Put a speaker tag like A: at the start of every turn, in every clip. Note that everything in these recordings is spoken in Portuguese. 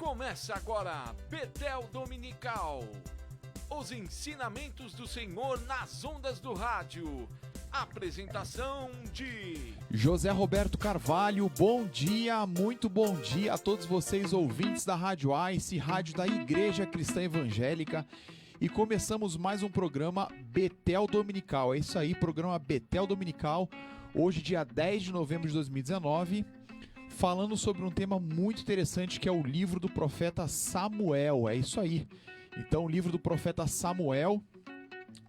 A: Começa agora, Betel Dominical. Os ensinamentos do Senhor nas ondas do rádio. Apresentação de
B: José Roberto Carvalho. Bom dia, muito bom dia a todos vocês ouvintes da Rádio Ice, rádio da Igreja Cristã Evangélica. E começamos mais um programa Betel Dominical. É isso aí, programa Betel Dominical. Hoje, dia 10 de novembro de 2019, falando sobre um tema muito interessante que é o livro do profeta Samuel. É isso aí. Então, o livro do profeta Samuel,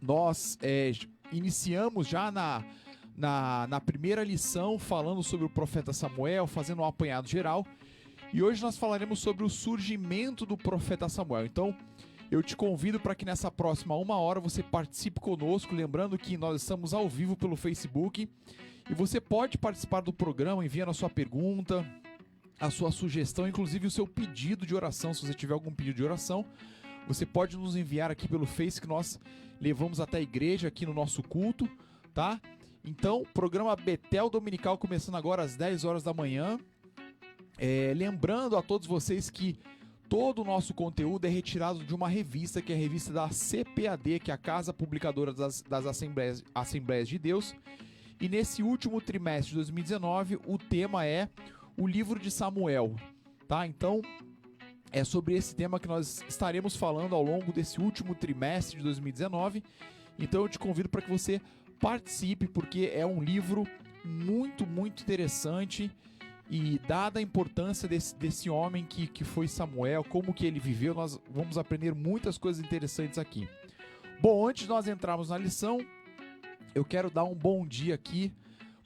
B: nós iniciamos já na primeira lição falando sobre o profeta Samuel, fazendo um apanhado geral. E hoje nós falaremos sobre o surgimento do profeta Samuel. Então, eu te convido para que nessa próxima 1 hora você participe conosco, lembrando que nós estamos ao vivo pelo Facebook e você pode participar do programa enviando a sua pergunta, a sua sugestão, inclusive o seu pedido de oração. Se você tiver algum pedido de oração, você pode nos enviar aqui pelo Face, que nós levamos até a igreja aqui no nosso culto, tá? Então, programa Betel Dominical começando agora às 10 horas da manhã. Lembrando a todos vocês que todo o nosso conteúdo é retirado de uma revista, que é a revista da CPAD, que é a Casa Publicadora das Assembleias de Deus. E nesse último trimestre de 2019, o tema é o livro de Samuel, tá? Então, é sobre esse tema que nós estaremos falando ao longo desse último trimestre de 2019. Então, eu te convido para que você participe, porque é um livro muito, muito interessante. E dada a importância desse homem que foi Samuel, como que ele viveu, nós vamos aprender muitas coisas interessantes aqui. Bom, antes de nós entrarmos na lição, eu quero dar um bom dia aqui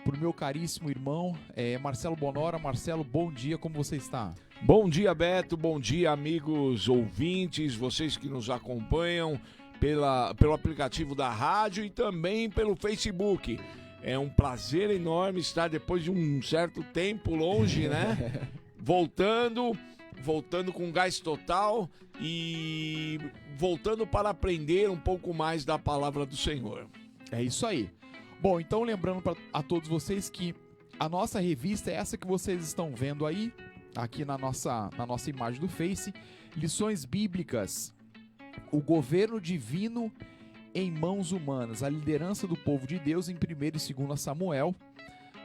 B: para o meu caríssimo irmão Marcelo Bonora. Marcelo, bom dia, como você está?
A: Bom dia, Beto, bom dia, amigos ouvintes, vocês que nos acompanham pelo aplicativo da rádio e também pelo Facebook. É um prazer enorme estar depois de um certo tempo longe, né? Voltando com gás total e voltando para aprender um pouco mais da palavra do Senhor.
B: É isso aí. Bom, então lembrando a todos vocês que a nossa revista é essa que vocês estão vendo aí, aqui na nossa imagem do Face, Lições Bíblicas, o governo divino em mãos humanas, a liderança do povo de Deus em 1º e 2º Samuel,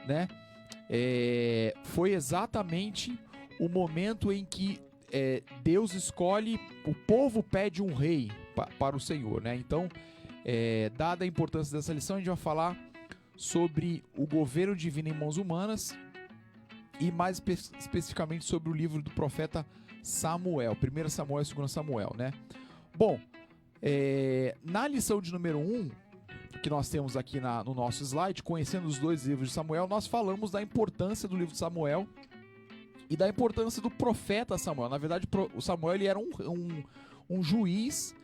B: né? Foi exatamente o momento em que Deus escolhe, o povo pede um rei para o Senhor, né? Então, dada a importância dessa lição, a gente vai falar sobre o governo divino em mãos humanas e mais especificamente sobre o livro do profeta Samuel, 1 Samuel e 2 Samuel, né? Bom, na lição de número 1, que nós temos aqui no nosso slide, conhecendo os 2 livros de Samuel, nós falamos da importância do livro de Samuel e da importância do profeta Samuel. Na verdade, o Samuel ele era um juiz,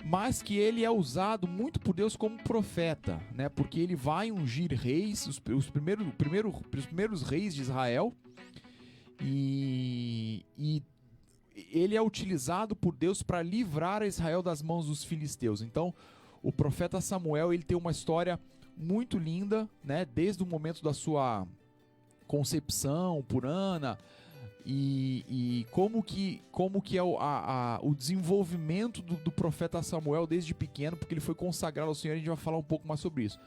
B: mas que ele é usado muito por Deus como profeta, né? Porque ele vai ungir reis, os primeiros reis de Israel, e ele é utilizado por Deus para livrar Israel das mãos dos filisteus. Então, o profeta Samuel ele tem uma história muito linda, né? Desde o momento da sua concepção por Ana, e como que é o desenvolvimento do profeta Samuel desde pequeno, porque ele foi consagrado ao Senhor. A gente vai falar um pouco mais sobre isso.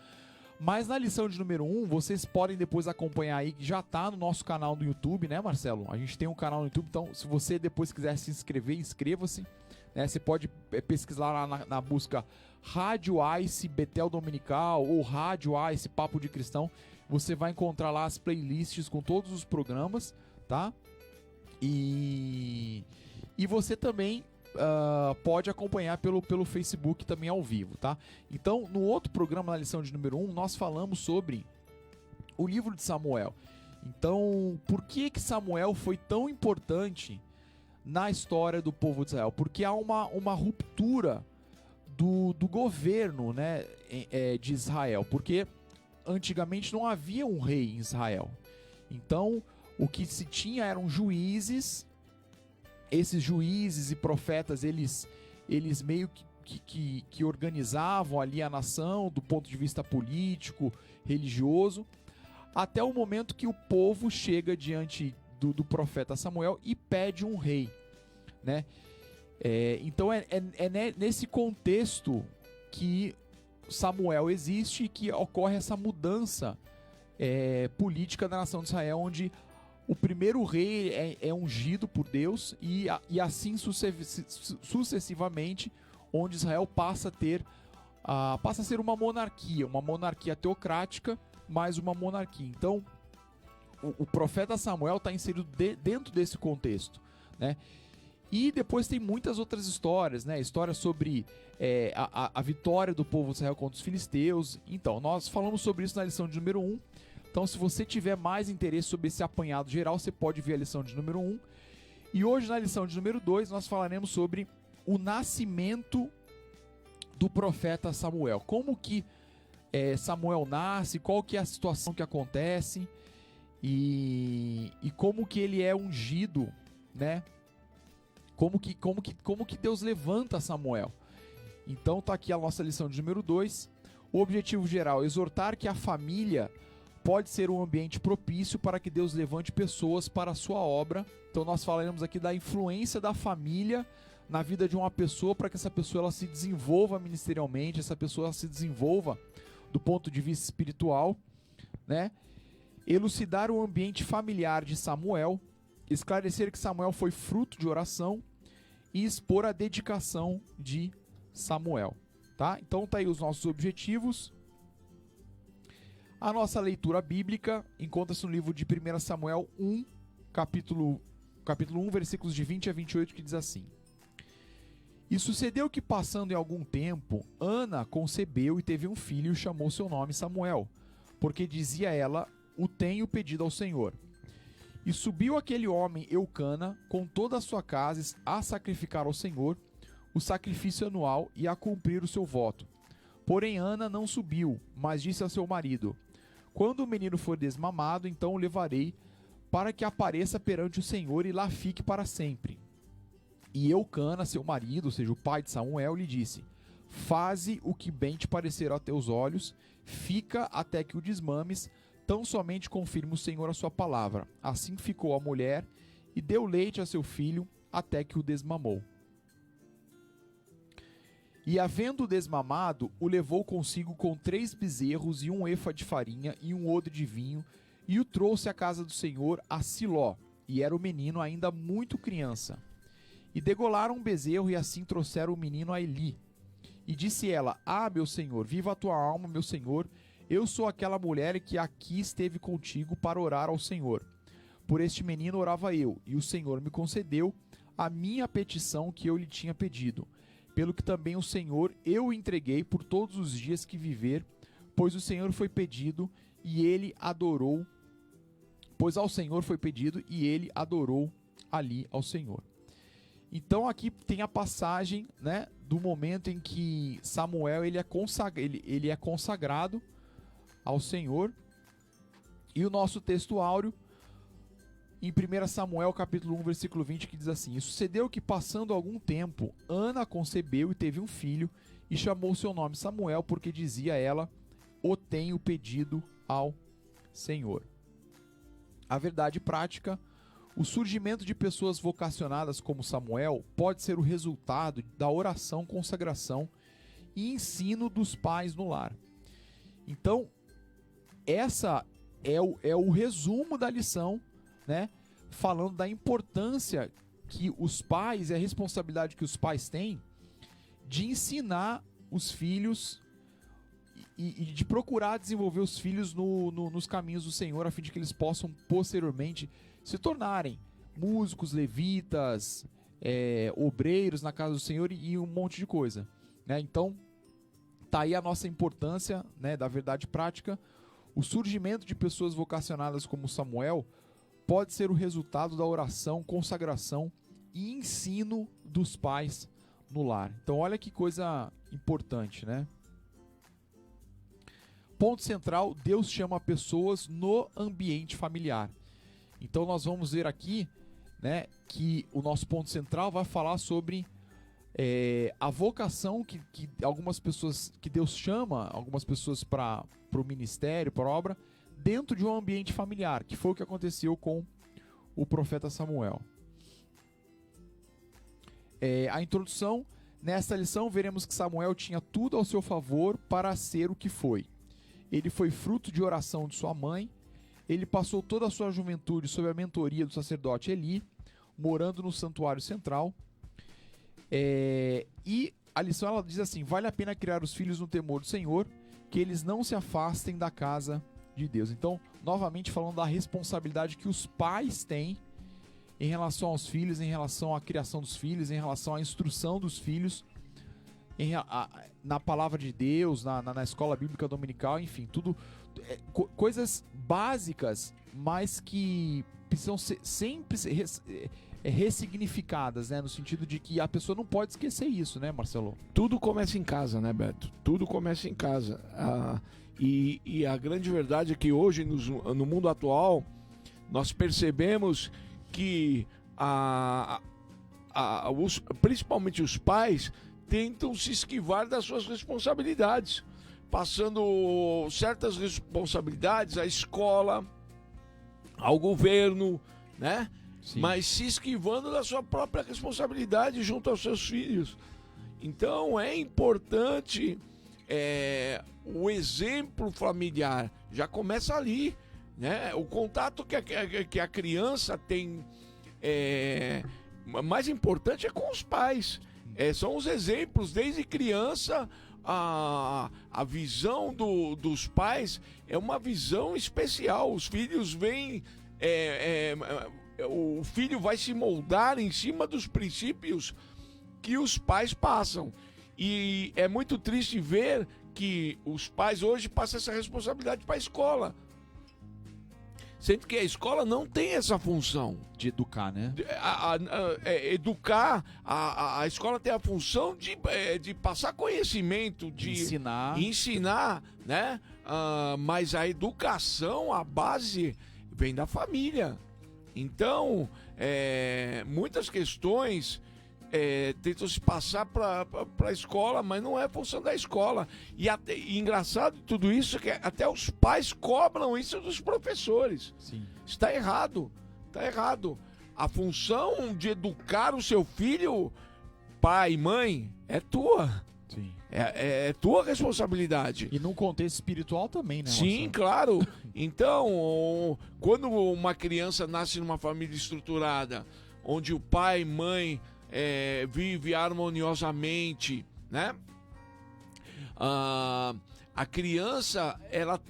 B: Mas na lição de número 1, vocês podem depois acompanhar aí, que já está no nosso canal do YouTube, né, Marcelo? A gente tem um canal no YouTube, então se você depois quiser se inscrever, inscreva-se, né? Você pode pesquisar lá na busca Rádio Ice Betel Dominical ou Rádio Ice Papo de Cristão. Você vai encontrar lá as playlists com todos os programas, tá? E você também pode acompanhar pelo Facebook também ao vivo, tá? Então, no outro programa, na lição de número 1, nós falamos sobre o livro de Samuel. Então, por que Samuel foi tão importante na história do povo de Israel? Porque há uma ruptura do governo, né, de Israel, porque antigamente não havia um rei em Israel. Então, o que se tinha eram juízes. Esses juízes e profetas, eles meio que organizavam ali a nação do ponto de vista político, religioso, até o momento que o povo chega diante do profeta Samuel e pede um rei. né? Então nesse contexto que Samuel existe e que ocorre essa mudança política da nação de Israel, onde o primeiro rei é ungido por Deus e assim sucessivamente, onde Israel passa a ser uma monarquia teocrática, mais uma monarquia. Então, o profeta Samuel está inserido dentro desse contexto, né? E depois tem muitas outras histórias, né? Histórias sobre a vitória do povo de Israel contra os filisteus. Então, nós falamos sobre isso na lição de número 1. Então, se você tiver mais interesse sobre esse apanhado geral, você pode ver a lição de número 1. E hoje, na lição de número 2, nós falaremos sobre o nascimento do profeta Samuel. Como que Samuel nasce, qual que é a situação que acontece e como que ele é ungido, né? Como que Deus levanta Samuel. Então tá aqui a nossa lição de número 2. O objetivo geral: exortar que a família pode ser um ambiente propício para que Deus levante pessoas para a sua obra. Então nós falaremos aqui da influência da família na vida de uma pessoa, para que essa pessoa ela se desenvolva ministerialmente, essa pessoa se desenvolva do ponto de vista espiritual, né? Elucidar o ambiente familiar de Samuel, esclarecer que Samuel foi fruto de oração e expor a dedicação de Samuel, tá? Então tá aí os nossos objetivos. A nossa leitura bíblica encontra-se no livro de 1 Samuel 1, capítulo 1, versículos de 20 a 28, que diz assim: E sucedeu que, passando em algum tempo, Ana concebeu e teve um filho e chamou seu nome Samuel, porque dizia ela: O tenho pedido ao Senhor. E subiu aquele homem Eucana com toda a sua casa a sacrificar ao Senhor o sacrifício anual e a cumprir o seu voto. Porém Ana não subiu, mas disse a seu marido: Quando o menino for desmamado, então o levarei para que apareça perante o Senhor e lá fique para sempre. E Eucana, seu marido, ou seja, o pai de Samuel, lhe disse: Faze o que bem te parecer a teus olhos, fica até que o desmames, tão somente confirme o Senhor a sua palavra. Assim ficou a mulher e deu leite a seu filho até que o desmamou. E havendo desmamado, o levou consigo com 3 bezerros e 1 efa de farinha e 1 odre de vinho, e o trouxe à casa do Senhor a Siló, e era o menino ainda muito criança. E degolaram um bezerro e assim trouxeram o menino a Eli. E disse ela: Ah, meu senhor, viva a tua alma, meu senhor, eu sou aquela mulher que aqui esteve contigo para orar ao Senhor. Por este menino orava eu, e o Senhor me concedeu a minha petição que eu lhe tinha pedido. Pelo que também o Senhor eu o entreguei por todos os dias que viver, pois o Senhor foi pedido e ele adorou, pois ao Senhor foi pedido e ele adorou ali ao Senhor. Então aqui tem a passagem, né, do momento em que Samuel ele é consagrado ao Senhor, e o nosso texto áureo em 1 Samuel capítulo 1, versículo 20, que diz assim: E sucedeu que, passando algum tempo, Ana concebeu e teve um filho, e chamou seu nome Samuel, porque dizia ela: O tenho pedido ao Senhor. A verdade prática: o surgimento de pessoas vocacionadas como Samuel pode ser o resultado da oração, consagração e ensino dos pais no lar. Então, essa é o resumo da lição, né? Falando da importância que os pais e a responsabilidade que os pais têm de ensinar os filhos e de procurar desenvolver os filhos nos caminhos do Senhor, a fim de que eles possam posteriormente se tornarem músicos, levitas, obreiros na casa do Senhor e um monte de coisa, né? Então tá aí a nossa importância, né, da verdade prática. O surgimento de pessoas vocacionadas como Samuel pode ser o resultado da oração, consagração e ensino dos pais no lar. Então olha que coisa importante, né? Ponto central: Deus chama pessoas no ambiente familiar. Então nós vamos ver aqui, né, que o nosso ponto central vai falar sobre a vocação que algumas pessoas, que Deus chama algumas pessoas para o ministério, para a obra, dentro de um ambiente familiar, que foi o que aconteceu com o profeta Samuel. A introdução, nesta lição veremos que Samuel tinha tudo ao seu favor para ser o que foi. Ele foi fruto de oração de sua mãe, ele passou toda a sua juventude sob a mentoria do sacerdote Eli, morando no santuário central. E a lição ela diz assim: vale a pena criar os filhos no temor do Senhor, que eles não se afastem da casa de Deus. Então, novamente falando da responsabilidade que os pais têm em relação aos filhos, em relação à criação dos filhos, em relação à instrução dos filhos, na palavra de Deus, na escola bíblica dominical, enfim, tudo coisas básicas, mas que precisam sempre ser ressignificadas, né? No sentido de que a pessoa não pode esquecer isso, né, Marcelo?
A: Tudo começa em casa, né, Beto? Tudo começa em casa. E a grande verdade é que hoje, no mundo atual, nós percebemos que principalmente os pais tentam se esquivar das suas responsabilidades, passando certas responsabilidades à escola, ao governo, né?
B: Sim.
A: Mas se esquivando da sua própria responsabilidade junto aos seus filhos. Então é importante o exemplo familiar, já começa ali, né? O contato que a criança tem, mais importante é com os pais. São os exemplos, desde criança. A visão dos pais é uma visão especial. Os filhos vêm, o filho vai se moldar em cima dos princípios que os pais passam. E é muito triste ver que os pais hoje passam essa responsabilidade para a escola, sendo que a escola não tem essa função
B: de educar, né?
A: Educar, a escola tem a função de passar conhecimento, de ensinar, né? Mas a educação, a base, vem da família. Então, muitas questões tentam se passar para a escola, mas não é função da escola. E engraçado de tudo isso é que até os pais cobram isso dos professores.
B: Sim.
A: Está errado. A função de educar o seu filho, pai e mãe, é tua.
B: Sim.
A: É tua responsabilidade.
B: E num contexto espiritual também, né?
A: Sim, claro. Então, quando uma criança nasce numa família estruturada, onde o pai e mãe vive harmoniosamente, né? A criança, ela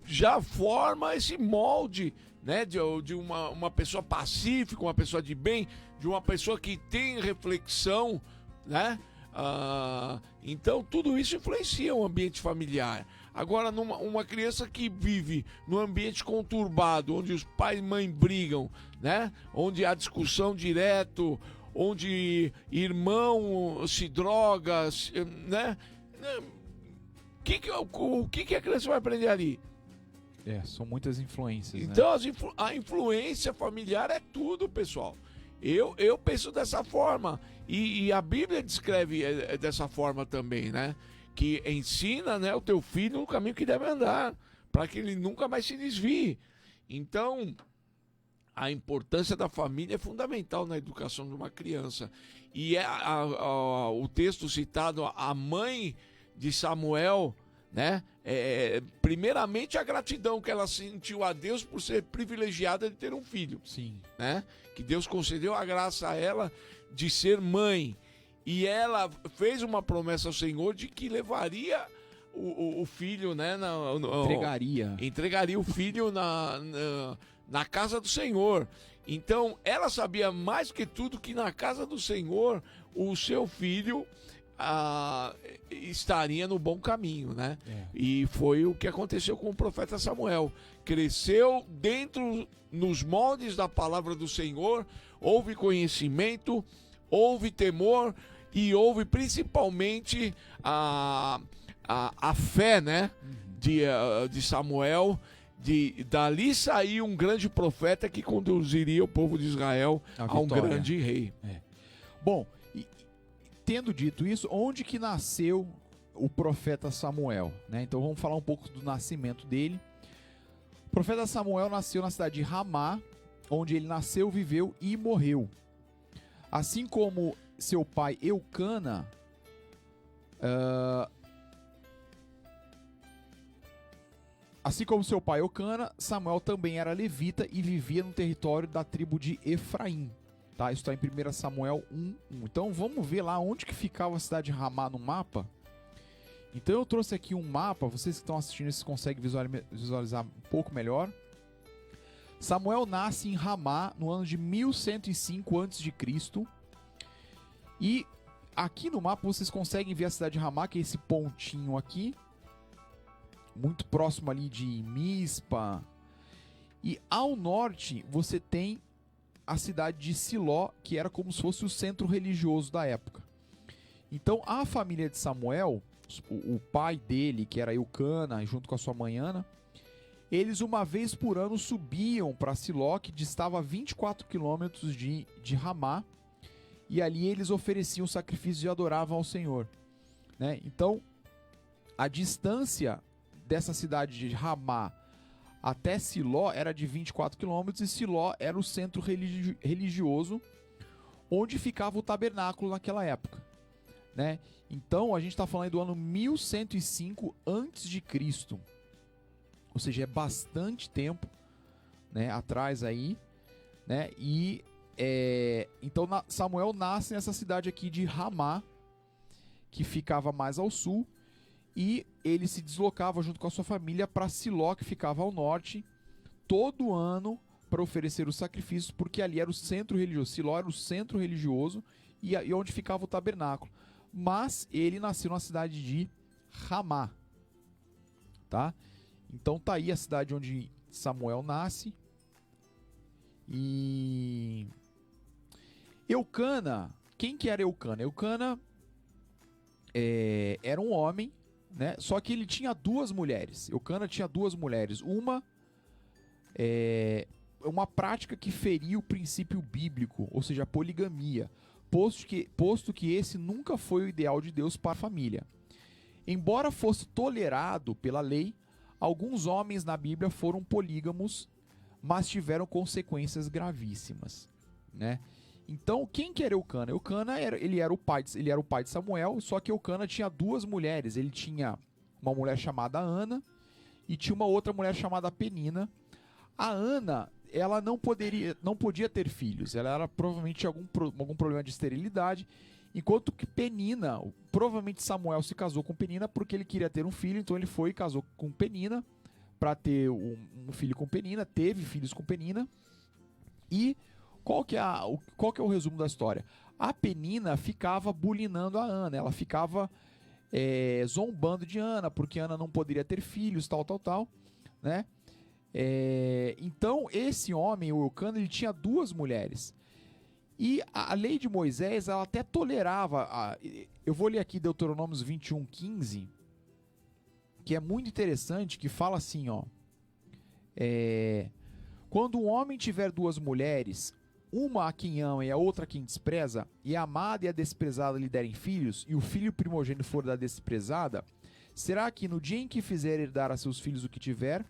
A: já forma esse molde, né? De uma pessoa pacífica, uma pessoa de bem, de uma pessoa que tem reflexão, né? Então tudo isso influencia o ambiente familiar. Agora, uma criança que vive num ambiente conturbado, onde os pais e mãe brigam, né? Onde há discussão direto, onde irmão se droga, né? O que a criança vai aprender ali?
B: São muitas influências,
A: então,
B: né?
A: A influência familiar é tudo, pessoal. Eu penso dessa forma. E a Bíblia descreve dessa forma também, né? Que ensina, né, o teu filho no caminho que deve andar, para que ele nunca mais se desvie. Então, a importância da família é fundamental na educação de uma criança. E o texto citado, a mãe de Samuel, né? Primeiramente a gratidão que ela sentiu a Deus por ser privilegiada de ter um filho.
B: Sim.
A: Né? Que Deus concedeu a graça a ela de ser mãe. E ela fez uma promessa ao Senhor de que levaria o filho, né? Entregaria o filho na casa do Senhor. Então, ela sabia mais que tudo que na casa do Senhor o seu filho estaria no bom caminho, né? E foi o que aconteceu com o profeta Samuel. Cresceu dentro, nos moldes da palavra do Senhor, houve conhecimento, houve temor e houve principalmente a fé, né? De Samuel. Dali saiu um grande profeta que conduziria o povo de Israel a um grande rei.
B: Bom, tendo dito isso, onde que nasceu o profeta Samuel, né? Então vamos falar um pouco do nascimento dele. O profeta Samuel nasceu na cidade de Ramá, onde ele nasceu, viveu e morreu. Assim como seu pai Eucana, assim como seu pai Eucana, Samuel também era levita e vivia no território da tribo de Efraim. Tá? Isso está em 1 Samuel 1:1. Então vamos ver lá onde que ficava a cidade de Ramá no mapa. Então eu trouxe aqui um mapa, vocês que estão assistindo, vocês conseguem visualizar um pouco melhor. Samuel nasce em Ramá no ano de 1105 a.C. E aqui no mapa vocês conseguem ver a cidade de Ramá, que é esse pontinho aqui, muito próximo ali de Mispa. E ao norte você tem a cidade de Siló, que era como se fosse o centro religioso da época. Então a família de Samuel, o pai dele, que era Eucana, junto com a sua mãe Ana, eles uma vez por ano subiam para Siló, que distava 24 quilômetros de Ramá, e ali eles ofereciam sacrifícios e adoravam ao Senhor, né? Então a distância dessa cidade de Ramá até Siló era de 24 quilômetros, e Siló era o centro religioso onde ficava o tabernáculo naquela época, né? Então a gente está falando do ano 1105 a.C., ou seja, é bastante tempo, né, atrás aí, né? E então Samuel nasce nessa cidade aqui de Ramá, que ficava mais ao sul, e ele se deslocava junto com a sua família para Siló, que ficava ao norte, todo ano para oferecer os sacrifícios, porque ali era o centro religioso. Siló era o centro religioso e onde ficava o tabernáculo. Mas ele nasceu na cidade de Ramá, tá? Então tá aí a cidade onde Samuel nasce. E Eucana, quem que era Eucana? Eucana era um homem, né? Só que ele tinha duas mulheres. Eucana tinha duas mulheres. Uma prática que feria o princípio bíblico, ou seja, a poligamia, posto que esse nunca foi o ideal de Deus para a família. Embora fosse tolerado pela lei, alguns homens na Bíblia foram polígamos, mas tiveram consequências gravíssimas, né? Então, quem que era Eucana? Eucana ele era o pai de Samuel, só que Eucana tinha duas mulheres. Ele tinha uma mulher chamada Ana e tinha uma outra mulher chamada Penina. A Ana, ela não podia ter filhos. Ela era provavelmente algum problema de esterilidade, enquanto que Penina, provavelmente Samuel se casou com Penina porque ele queria ter um filho, então ele foi e casou com Penina para ter um filho com Penina, teve filhos com Penina. E qual que é o resumo da história? A Penina ficava bulinando a Ana, ela ficava zombando de Ana, porque Ana não poderia ter filhos, tal, né? Então esse homem, o Eucana, ele tinha duas mulheres. E a lei de Moisés, ela até tolerava, eu vou ler aqui Deuteronômios 21:15, que é muito interessante, que fala assim, ó: quando um homem tiver duas mulheres, uma a quem ama e a outra a quem despreza, e a amada e a desprezada lhe derem filhos, e o filho primogênito for da desprezada, será que no dia em que fizer herdar a seus filhos o que tiver,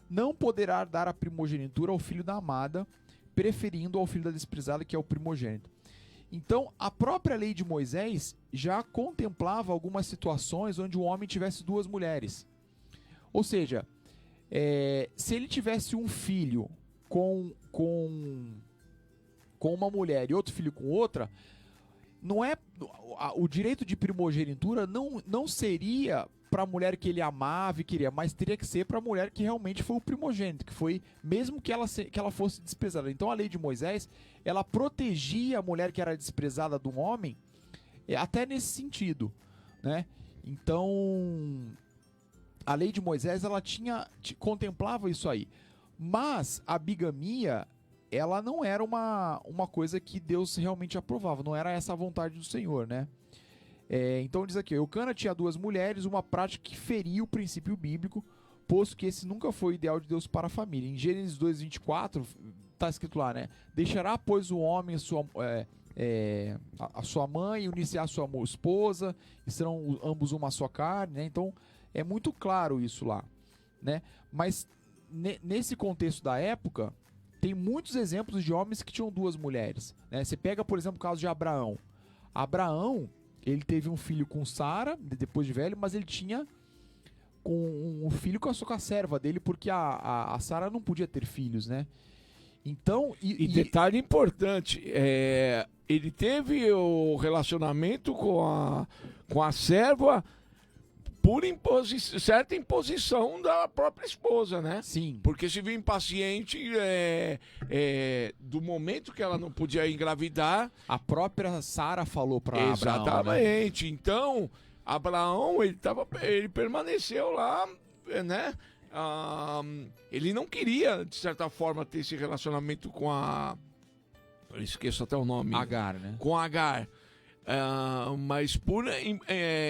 B: não poderá dar a primogenitura ao filho da amada, preferindo ao filho da desprezada, que é o primogênito. Então, a própria lei de Moisés já contemplava algumas situações onde o homem tivesse duas mulheres. Ou seja, se ele tivesse um filho com uma mulher e outro filho com outra, o direito de primogenitura não seria para a mulher que ele amava e queria, mas teria que ser para a mulher que realmente foi o primogênito, que foi, mesmo que ela fosse desprezada. Então a lei de Moisés, ela protegia a mulher que era desprezada do homem, até nesse sentido, né? Então a lei de Moisés, ela contemplava isso aí. Mas a bigamia, ela não era uma coisa que Deus realmente aprovava, não era essa a vontade do Senhor, né? Então diz aqui, Eucana tinha duas mulheres, uma prática que feria o princípio bíblico, posto que esse nunca foi o ideal de Deus para a família. Em Gênesis 2:24, está escrito lá, né? Deixará, pois, o homem a sua mãe e unir-se à sua esposa, e serão ambos uma só carne, né? Então é muito claro isso lá, né? Mas nesse contexto da época, tem muitos exemplos de homens que tinham duas mulheres, né? Você pega, por exemplo, o caso de Abraão. Abraão, ele teve um filho com Sara, depois de velho, mas ele tinha um filho com a serva dele, porque a Sara não podia ter filhos, né? Então...
A: E detalhe importante, ele teve o relacionamento com a serva por certa imposição da própria esposa, né?
B: Sim.
A: Porque se viu impaciente do momento que ela não podia engravidar.
B: A própria Sara falou para Abraão.
A: Exatamente.
B: Né?
A: Então, Abraão, ele permaneceu lá, né? Ele não queria, de certa forma, ter esse relacionamento com eu esqueço até o nome.
B: Agar, né?
A: Com Agar. Mas por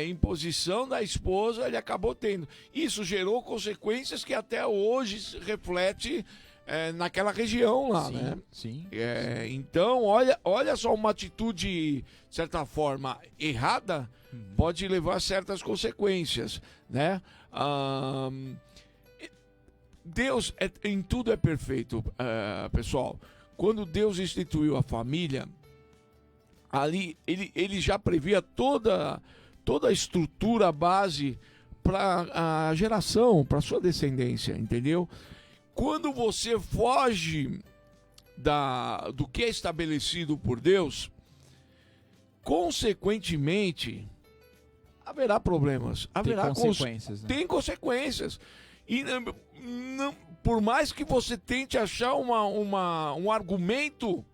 A: imposição da esposa, ele acabou tendo. Isso gerou consequências que até hoje se reflete naquela região lá,
B: sim,
A: né?
B: Sim.
A: Então, olha só, uma atitude, de certa forma, errada, pode levar a certas consequências, né? Deus em tudo é perfeito, pessoal. Quando Deus instituiu a família, ali ele já previa toda a estrutura, a base para a geração, para sua descendência, entendeu? Quando você foge do que é estabelecido por Deus, consequentemente haverá problemas, haverá
B: consequências, né?
A: Tem consequências. E por mais que você tente achar um argumento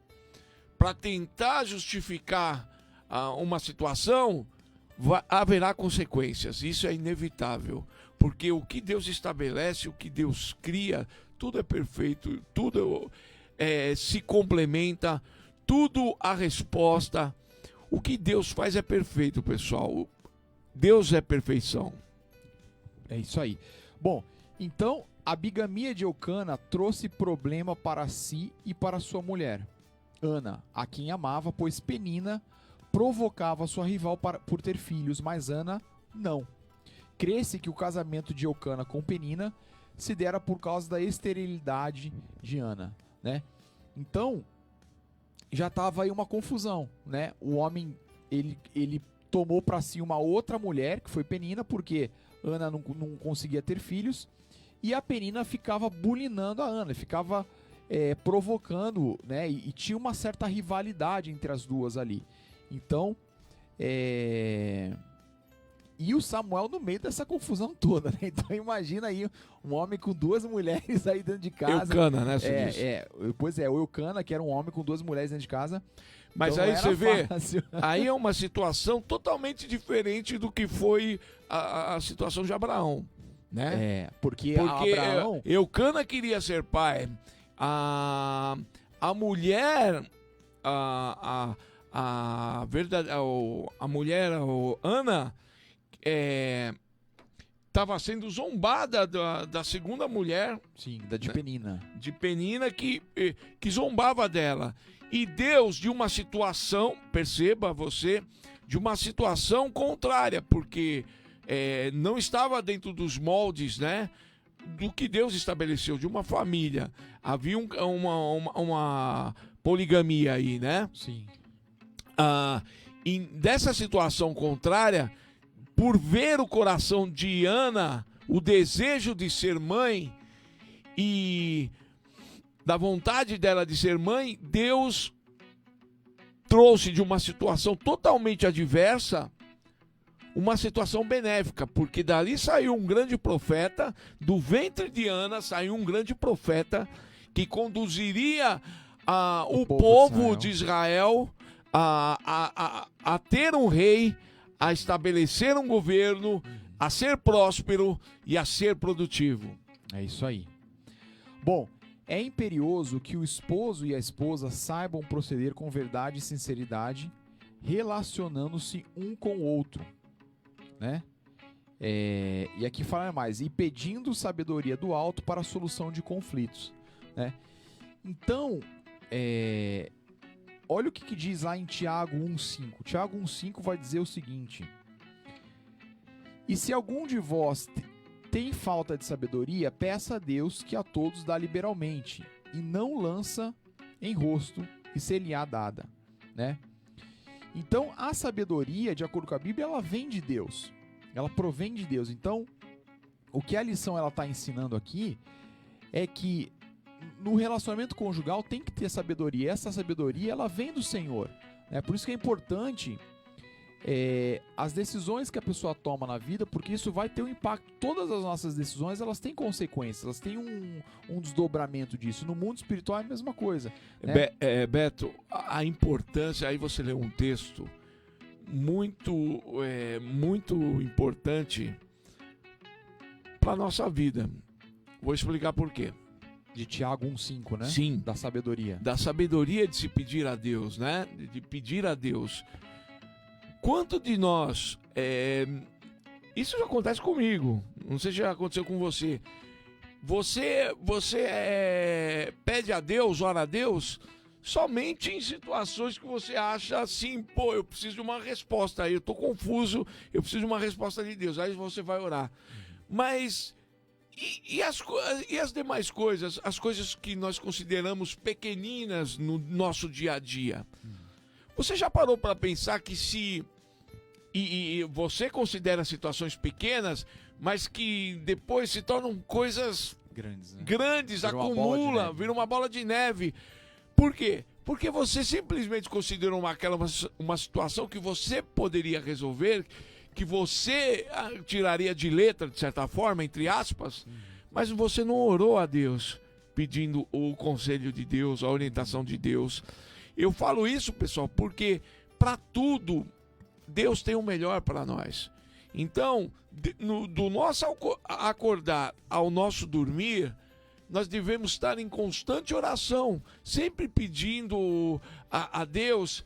A: para tentar justificar uma situação, haverá consequências. Isso é inevitável. Porque o que Deus estabelece, o que Deus cria, tudo é perfeito, tudo se complementa, tudo a resposta. O que Deus faz é perfeito, pessoal. Deus é perfeição.
B: É isso aí. Bom, então a bigamia de Eucana trouxe problema para si e para sua mulher, Ana, a quem amava, pois Penina provocava sua rival por ter filhos, mas Ana não. Crê-se que o casamento de Eucana com Penina se dera por causa da esterilidade de Ana, né? Então, já estava aí uma confusão, né? O homem, ele tomou para si uma outra mulher, que foi Penina, porque Ana não conseguia ter filhos, e a Penina ficava bulinando a Ana, ficava provocando, né? E tinha uma certa rivalidade entre as duas ali. Então, e o Samuel no meio dessa confusão toda, né? Então imagina aí um homem com duas mulheres aí dentro de casa.
A: Eucana, né?
B: Pois é, o Eucana, que era um homem com duas mulheres dentro de casa.
A: Mas
B: então
A: aí você vê,
B: fácil.
A: Aí é uma situação totalmente diferente do que foi a situação de Abraão, né?
B: Porque
A: Abraão... Eucana queria ser pai. A mulher, a mulher, Ana, estava sendo zombada da segunda mulher.
B: Sim, da de Penina.
A: De Penina, que zombava dela. E Deus, de uma situação, perceba você, de uma situação contrária, porque não estava dentro dos moldes, né, do que Deus estabeleceu, de uma família. Havia uma poligamia aí, né?
B: Sim.
A: E dessa situação contrária, por ver o coração de Ana, o desejo de ser mãe e da vontade dela de ser mãe, Deus trouxe de uma situação totalmente adversa uma situação benéfica, porque dali saiu um grande profeta, do ventre de Ana saiu um grande profeta que conduziria o povo de Israel a ter um rei, a estabelecer um governo, a ser próspero e a ser produtivo.
B: É isso aí. Bom, é imperioso que o esposo e a esposa saibam proceder com verdade e sinceridade, relacionando-se um com o outro, né? E aqui fala mais, e pedindo sabedoria do alto para a solução de conflitos, né? Então, olha o que diz lá em Tiago 1,5. Tiago 1,5 vai dizer o seguinte: e se algum de vós tem falta de sabedoria, peça a Deus, que a todos dá liberalmente, e não lança em rosto, e ser-lhe-á dada, né? Então, a sabedoria, de acordo com a Bíblia, ela vem de Deus. Ela provém de Deus. Então, o que a lição ela está ensinando aqui é que no relacionamento conjugal tem que ter sabedoria. Essa sabedoria, ela vem do Senhor. Né? Por isso que é importante as decisões que a pessoa toma na vida, porque isso vai ter um impacto. Todas as nossas decisões, elas têm consequências, elas têm um desdobramento disso. No mundo espiritual é a mesma coisa. Né?
A: Beto, a importância, aí você lê um texto muito importante para a nossa vida. Vou explicar por quê.
B: De Tiago 1,5, né?
A: Sim.
B: Da sabedoria.
A: Da sabedoria de se pedir a Deus, né? De pedir a Deus. Quanto de nós... isso já acontece comigo. Não sei se já aconteceu com você. Você pede a Deus, ora a Deus, somente em situações que você acha assim, pô, eu preciso de uma resposta aí, eu tô confuso, eu preciso de uma resposta de Deus. Aí você vai orar. Mas... E as demais coisas, as coisas que nós consideramos pequeninas no nosso dia a dia? Você já parou para pensar que se... E você considera situações pequenas, mas que depois se tornam coisas
B: grandes, né?
A: Grandes,
B: Vira
A: acumula, vira uma bola de neve. Por quê? Porque você simplesmente considerou uma situação que você poderia resolver, que você tiraria de letra, de certa forma, entre aspas, mas você não orou a Deus, pedindo o conselho de Deus, a orientação de Deus. Eu falo isso, pessoal, porque para tudo, Deus tem o melhor para nós. Então, do nosso acordar ao nosso dormir, nós devemos estar em constante oração, sempre pedindo a Deus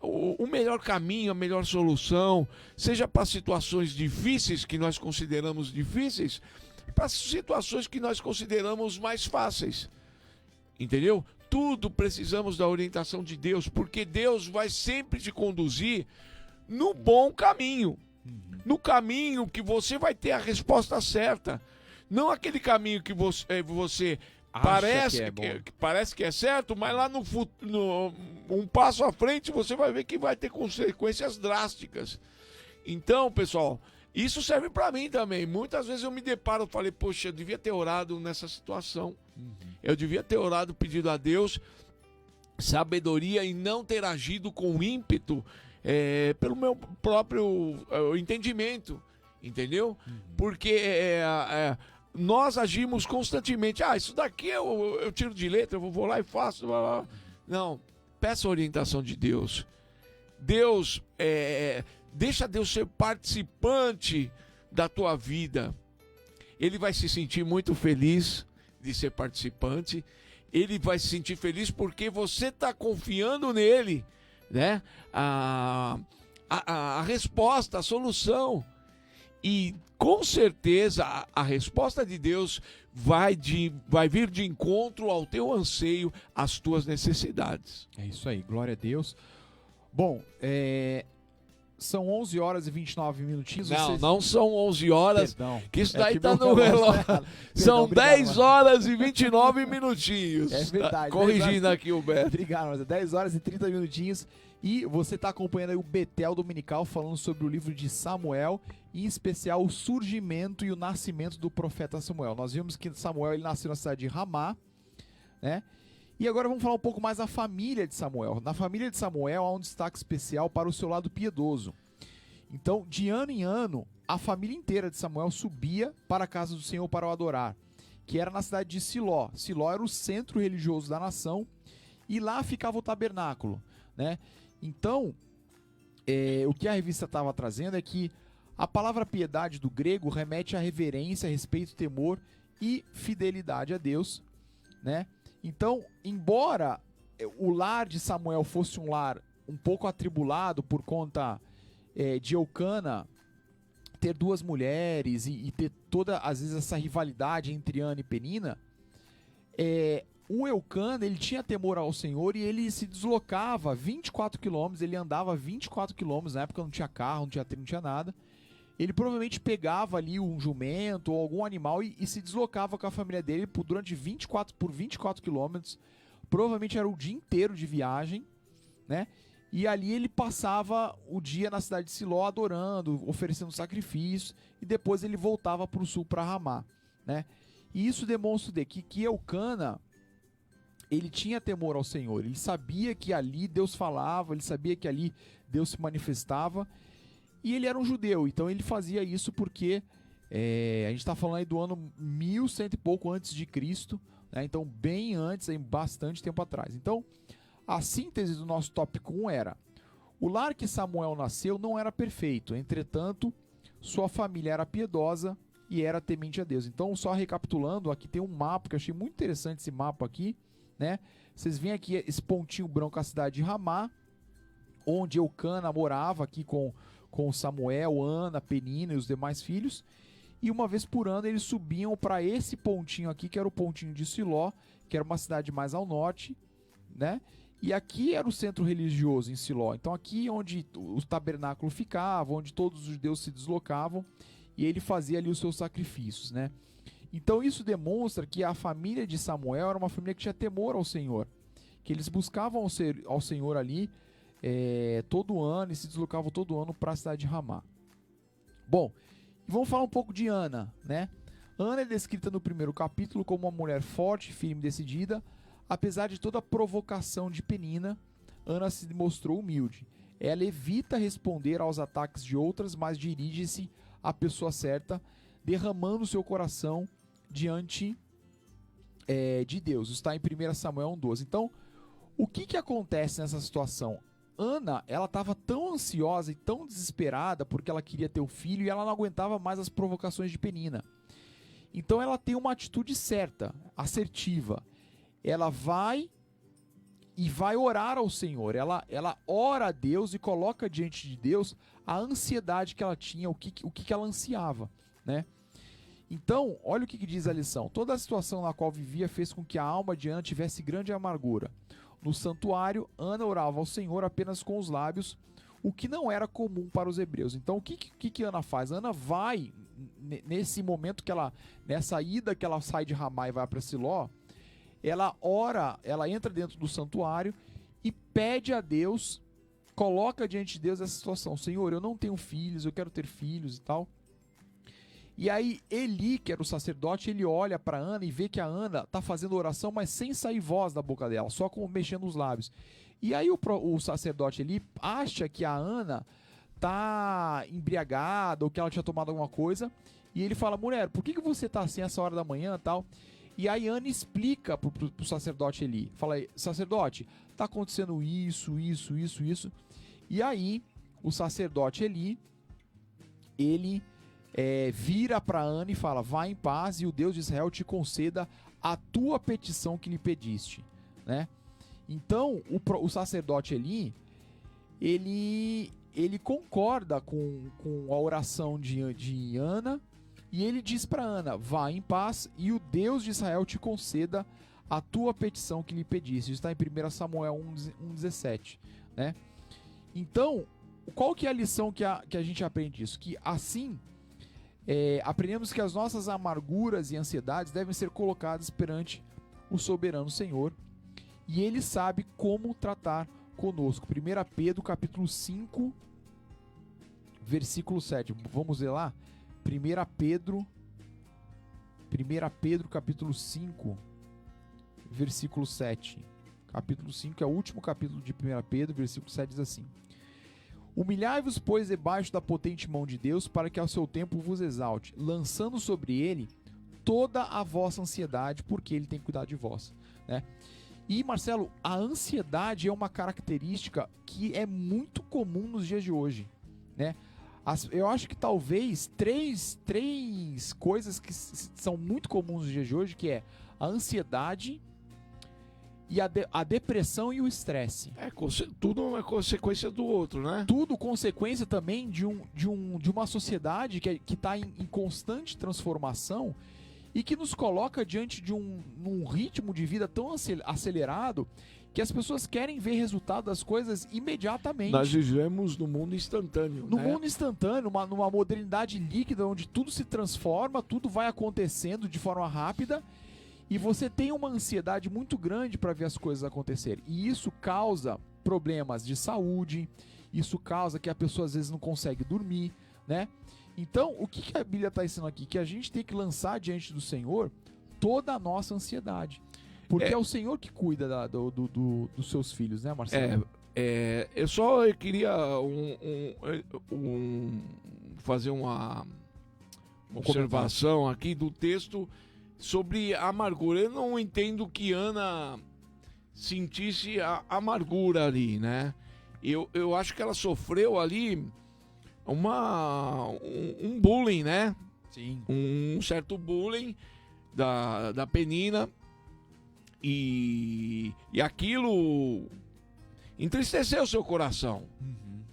A: o melhor caminho, a melhor solução, seja para situações difíceis que nós consideramos difíceis, para situações que nós consideramos mais fáceis. Entendeu? Tudo precisamos da orientação de Deus, porque Deus vai sempre te conduzir no bom caminho, no caminho que você vai ter a resposta certa, não aquele caminho que você parece que é certo, mas lá no um passo à frente você vai ver que vai ter consequências drásticas. Então, pessoal, isso serve para mim também. Muitas vezes eu me deparo e falei, poxa, eu devia ter orado nessa situação. Eu devia ter orado pedindo a Deus sabedoria e não ter agido com ímpeto pelo meu próprio entendimento, entendeu? Porque nós agimos constantemente. Isso daqui eu tiro de letra, eu vou lá e faço. Blá, blá. Não, peça a orientação de Deus. Deus, deixa Deus ser participante da tua vida. Ele vai se sentir muito feliz de ser participante. Ele vai se sentir feliz porque você está confiando nele, né? A resposta, a solução. E com certeza a resposta de Deus vai vir de encontro ao teu anseio, às tuas necessidades.
B: É isso aí, glória a Deus. Bom, são 11 horas e 29 minutinhos.
A: Não são 11 horas,
B: Perdão,
A: que isso daí tá
B: meu
A: no relógio. São
B: obrigado,
A: 10 horas e 29 minutinhos.
B: É verdade.
A: Corrigindo aqui o Beto.
B: Obrigado, mas 10 horas e 30 minutinhos. E você está acompanhando aí o Betel Dominical falando sobre o livro de Samuel, em especial o surgimento e o nascimento do profeta Samuel. Nós vimos que Samuel ele nasceu na cidade de Ramá, né? E agora vamos falar um pouco mais da família de Samuel. Na família de Samuel há um destaque especial para o seu lado piedoso. Então, de ano em ano, a família inteira de Samuel subia para a casa do Senhor para o adorar, que era na cidade de Siló. Siló era o centro religioso da nação e lá ficava o tabernáculo, né? Então, o que a revista estava trazendo é que a palavra piedade do grego remete à reverência, respeito, temor e fidelidade a Deus, né? Então, embora o lar de Samuel fosse um lar um pouco atribulado por conta de Eucana ter duas mulheres e ter toda, às vezes, essa rivalidade entre Ana e Penina, o Eucana, ele tinha temor ao Senhor e ele se deslocava 24 quilômetros, ele andava 24 quilômetros, na época não tinha carro, não tinha trem, não tinha nada. Ele provavelmente pegava ali um jumento ou algum animal e se deslocava com a família dele por 24 quilômetros. Provavelmente era o dia inteiro de viagem, né? E ali ele passava o dia na cidade de Siló adorando, oferecendo sacrifícios, e depois ele voltava para o sul para Ramá, né? E isso demonstra que Eucana, ele tinha temor ao Senhor, ele sabia que ali Deus falava, ele sabia que ali Deus se manifestava, e ele era um judeu, então ele fazia isso porque a gente está falando aí do ano 1100 e pouco antes de Cristo, né? Então bem antes, aí, bastante tempo atrás. Então a síntese do nosso tópico 1 era: o lar que Samuel nasceu não era perfeito, entretanto sua família era piedosa e era temente a Deus. Então, só recapitulando, aqui tem um mapa, que eu achei muito interessante esse mapa aqui, né? Vocês veem aqui esse pontinho branco, a cidade de Ramá, onde Eucana morava aqui com Samuel, Ana, Penina e os demais filhos. E uma vez por ano eles subiam para esse pontinho aqui, que era o pontinho de Siló, que era uma cidade mais ao norte, né? E aqui era o centro religioso em Siló. Então aqui onde o tabernáculo ficava, onde todos os judeus se deslocavam, e ele fazia ali os seus sacrifícios, né? Então isso demonstra que a família de Samuel era uma família que tinha temor ao Senhor, que eles buscavam ao Senhor ali todo ano, e se deslocavam todo ano para a cidade de Ramá. Bom, vamos falar um pouco de Ana, né? Ana é descrita no primeiro capítulo como uma mulher forte, firme e decidida. Apesar de toda a provocação de Penina, Ana se mostrou humilde. Ela evita responder aos ataques de outras, mas dirige-se à pessoa certa, derramando seu coração diante de Deus. Está em 1 Samuel 1:12. Então, o que acontece nessa situação? Ana, ela estava tão ansiosa e tão desesperada porque ela queria ter o filho e ela não aguentava mais as provocações de Penina. Então ela tem uma atitude certa, assertiva. Ela vai orar ao Senhor. Ela ora a Deus e coloca diante de Deus a ansiedade que ela tinha, o que ela ansiava, né? Então, olha o que diz a lição. Toda a situação na qual vivia fez com que a alma de Ana tivesse grande amargura. No santuário, Ana orava ao Senhor apenas com os lábios, o que não era comum para os hebreus. Então, o que Ana faz? Ana vai, nesse momento nessa ida que ela sai de Ramá e vai para Siló, ela ora, ela entra dentro do santuário e pede a Deus, coloca diante de Deus essa situação: Senhor, eu não tenho filhos, eu quero ter filhos e tal. E aí Eli, que era o sacerdote, ele olha para Ana e vê que a Ana está fazendo oração, mas sem sair voz da boca dela, só com mexendo os lábios. E aí o sacerdote Eli acha que a Ana está embriagada ou que ela tinha tomado alguma coisa, e ele fala: mulher, por que você está assim essa hora da manhã e tal? E aí Ana explica pro sacerdote Eli, fala: sacerdote, tá acontecendo isso. E aí o sacerdote Eli, ele vira para Ana e fala: vá em paz e o Deus de Israel te conceda a tua petição que lhe pediste, né? Então o sacerdote Eli, ele concorda com a oração de Ana. E ele diz para Ana: vá em paz e o Deus de Israel te conceda a tua petição que lhe pediste. Isso está em 1 Samuel 1:17, né? Então, qual que é a lição que a gente aprende disso? Que assim, aprendemos que as nossas amarguras e ansiedades devem ser colocadas perante o soberano Senhor, e ele sabe como tratar conosco. 1 Pedro capítulo 5, versículo 7. Vamos ler lá? 1 Pedro capítulo 5, versículo 7. Capítulo 5 é o último capítulo de 1 Pedro, versículo 7 diz assim: humilhai-vos, pois, debaixo da potente mão de Deus, para que ao seu tempo vos exalte, lançando sobre ele toda a vossa ansiedade, porque ele tem cuidado de vós, né? E, Marcelo, a ansiedade é uma característica que é muito comum nos dias de hoje, né? Eu acho que talvez três coisas que são muito comuns nos dias de hoje, que é a ansiedade, e a depressão e o estresse.
A: Tudo uma consequência do outro, né?
B: Tudo consequência também de uma sociedade que está em constante transformação e que nos coloca diante de um ritmo de vida tão acelerado que as pessoas querem ver resultado das coisas imediatamente.
A: Nós vivemos no mundo instantâneo.
B: No mundo instantâneo, numa modernidade líquida, onde tudo se transforma, tudo vai acontecendo de forma rápida, e você tem uma ansiedade muito grande para ver as coisas acontecerem. E isso causa problemas de saúde, isso causa que a pessoa às vezes não consegue dormir, né? Então, o que a Bíblia está ensinando aqui? Que a gente tem que lançar diante do Senhor toda a nossa ansiedade. Porque é o Senhor que cuida dos seus filhos, né, Marcelo?
A: Eu queria fazer uma observação aqui do texto sobre a amargura. Eu não entendo que Ana sentisse a amargura ali, né? Eu acho que ela sofreu ali um bullying, né?
B: Sim.
A: Um certo bullying da Penina, e aquilo entristeceu seu coração,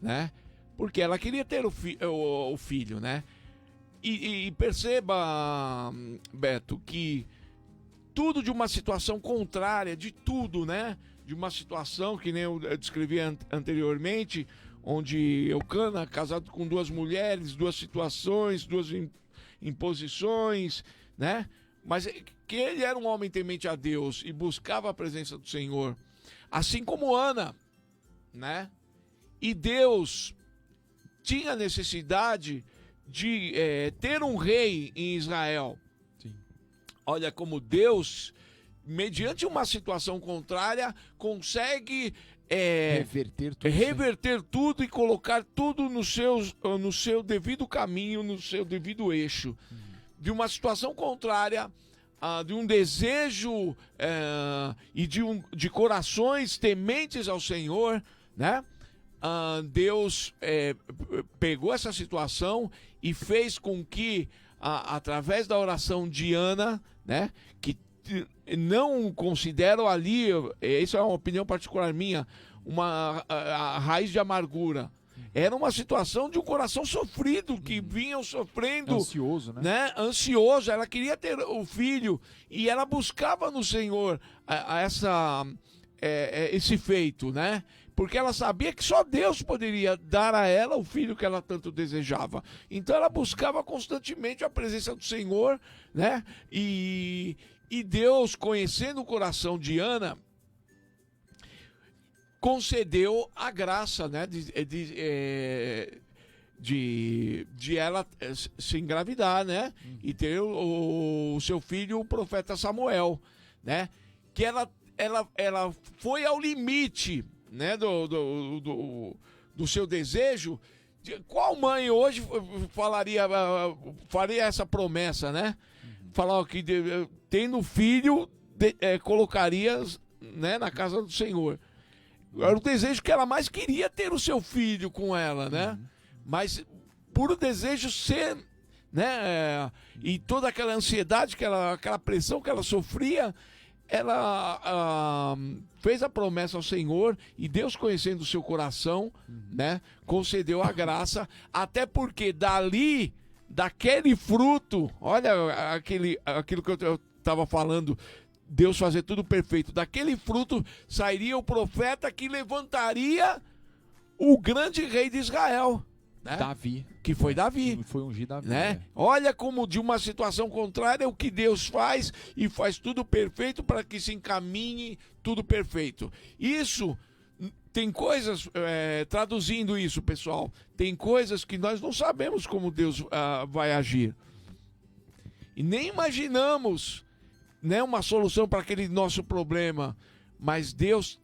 A: né? Porque ela queria ter o filho, né? E perceba, Beto, que tudo de uma situação contrária, de tudo, né? De uma situação que nem eu descrevi anteriormente, onde Eucana, casado com duas mulheres, duas situações, duas imposições, né? Mas que ele era um homem temente a Deus e buscava a presença do Senhor, assim como Ana, né? E Deus tinha necessidade de ter um rei em Israel.
B: Sim.
A: Olha como Deus, mediante uma situação contrária, consegue reverter tudo e colocar tudo no seu devido caminho, no seu devido eixo. De uma situação contrária, de um desejo e de corações tementes ao Senhor, né? Deus pegou essa situação e fez com que, através da oração de Ana, né, que não considero ali, isso é uma opinião particular minha, a raiz de amargura. Era uma situação de um coração sofrido, que vinham sofrendo.
B: Ansioso, né?
A: Ansioso. Ela queria ter o filho e ela buscava no Senhor esse feito, né? Porque ela sabia que só Deus poderia dar a ela o filho que ela tanto desejava. Então ela buscava constantemente a presença do Senhor, né? E Deus, conhecendo o coração de Ana, concedeu a graça, né, de ela se engravidar, né, e ter o seu filho, o profeta Samuel, né, que ela foi ao limite, né, do seu desejo. Qual mãe hoje faria essa promessa, né? Falar que tendo filho colocaria, né, na casa do Senhor. Era o desejo que ela mais queria, ter o seu filho com ela, né? Mas por o desejo ser, né? E toda aquela ansiedade, aquela pressão que ela sofria, ela fez a promessa ao Senhor, e Deus, conhecendo o seu coração, né, concedeu a graça, até porque daquele fruto, olha aquilo que eu estava falando, Deus fazer tudo perfeito, daquele fruto sairia o profeta que levantaria o grande rei de Israel, né?
B: Davi.
A: Que foi Davi.
B: Foi ungido Davi,
A: né? Olha como de uma situação contrária o que Deus faz, e faz tudo perfeito para que se encaminhe tudo perfeito. Isso, tem coisas, traduzindo isso, pessoal, tem coisas que nós não sabemos como Deus vai agir. E nem imaginamos, né, uma solução para aquele nosso problema, mas Deus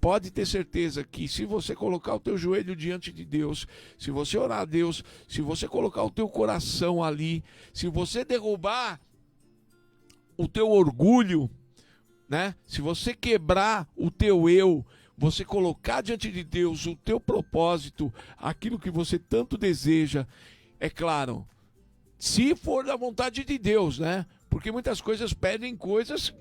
A: pode ter certeza que, se você colocar o teu joelho diante de Deus, se você orar a Deus, se você colocar o teu coração ali, se você derrubar o teu orgulho, né, se você quebrar o teu eu, você colocar diante de Deus o teu propósito, aquilo que você tanto deseja, é claro, se for da vontade de Deus, né? Porque muitas coisas pedem coisas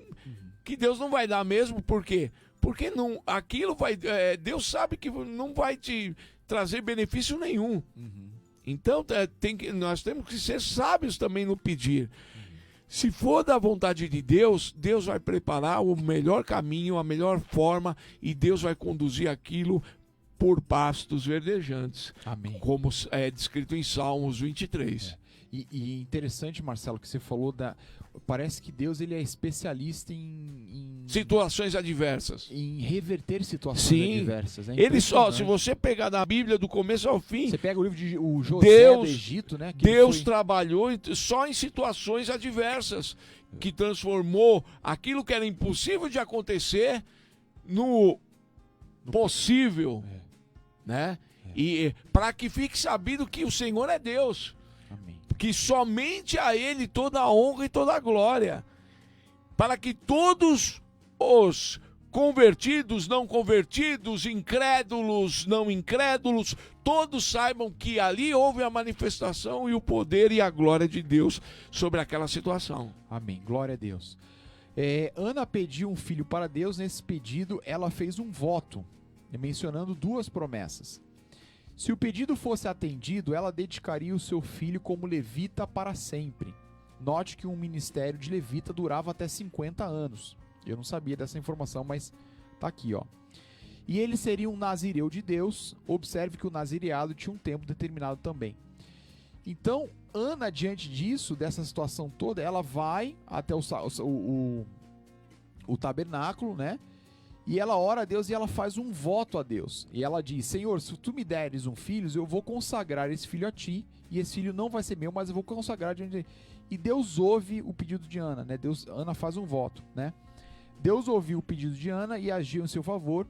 A: que Deus não vai dar mesmo. Por quê? Porque não, aquilo vai, Deus sabe que não vai te trazer benefício nenhum. Então nós temos que ser sábios também no pedir. Se for da vontade de Deus, Deus vai preparar o melhor caminho, a melhor forma, e Deus vai conduzir aquilo por pastos verdejantes.
B: Amém.
A: Como é descrito em Salmos 23.
B: E interessante, Marcelo, que você falou parece que Deus ele é especialista em
A: situações adversas.
B: Em reverter situações
A: Sim.
B: adversas.
A: Ele só, se você pegar na Bíblia do começo ao fim,
B: você pega o livro de o José do Egito, né? Que
A: Deus trabalhou só em situações adversas, que transformou aquilo que era impossível de acontecer no possível, né? E para que fique sabido que o Senhor é Deus.
B: Amém.
A: Que somente a Ele toda a honra e toda a glória, para que todos os convertidos, não convertidos, incrédulos, não incrédulos, todos saibam que ali houve a manifestação e o poder e a glória de Deus sobre aquela situação.
B: Amém, glória a Deus. Ana pediu um filho para Deus. Nesse pedido ela fez um voto, mencionando 2 promessas. Se o pedido fosse atendido, ela dedicaria o seu filho como levita para sempre. Note que um ministério de levita durava até 50 anos. Eu não sabia dessa informação, mas tá aqui, ó. E ele seria um nazireu de Deus. Observe que o nazireado tinha um tempo determinado também. Então, Ana, diante disso, dessa situação toda, ela vai até o tabernáculo, né? E ela ora a Deus e ela faz um voto a Deus. E ela diz: Senhor, se tu me deres um filho, eu vou consagrar esse filho a ti. E esse filho não vai ser meu, mas eu vou consagrar diante de ti. E Deus ouve o pedido de Ana, né? Ana faz um voto, né? Deus ouviu o pedido de Ana e agiu em seu favor.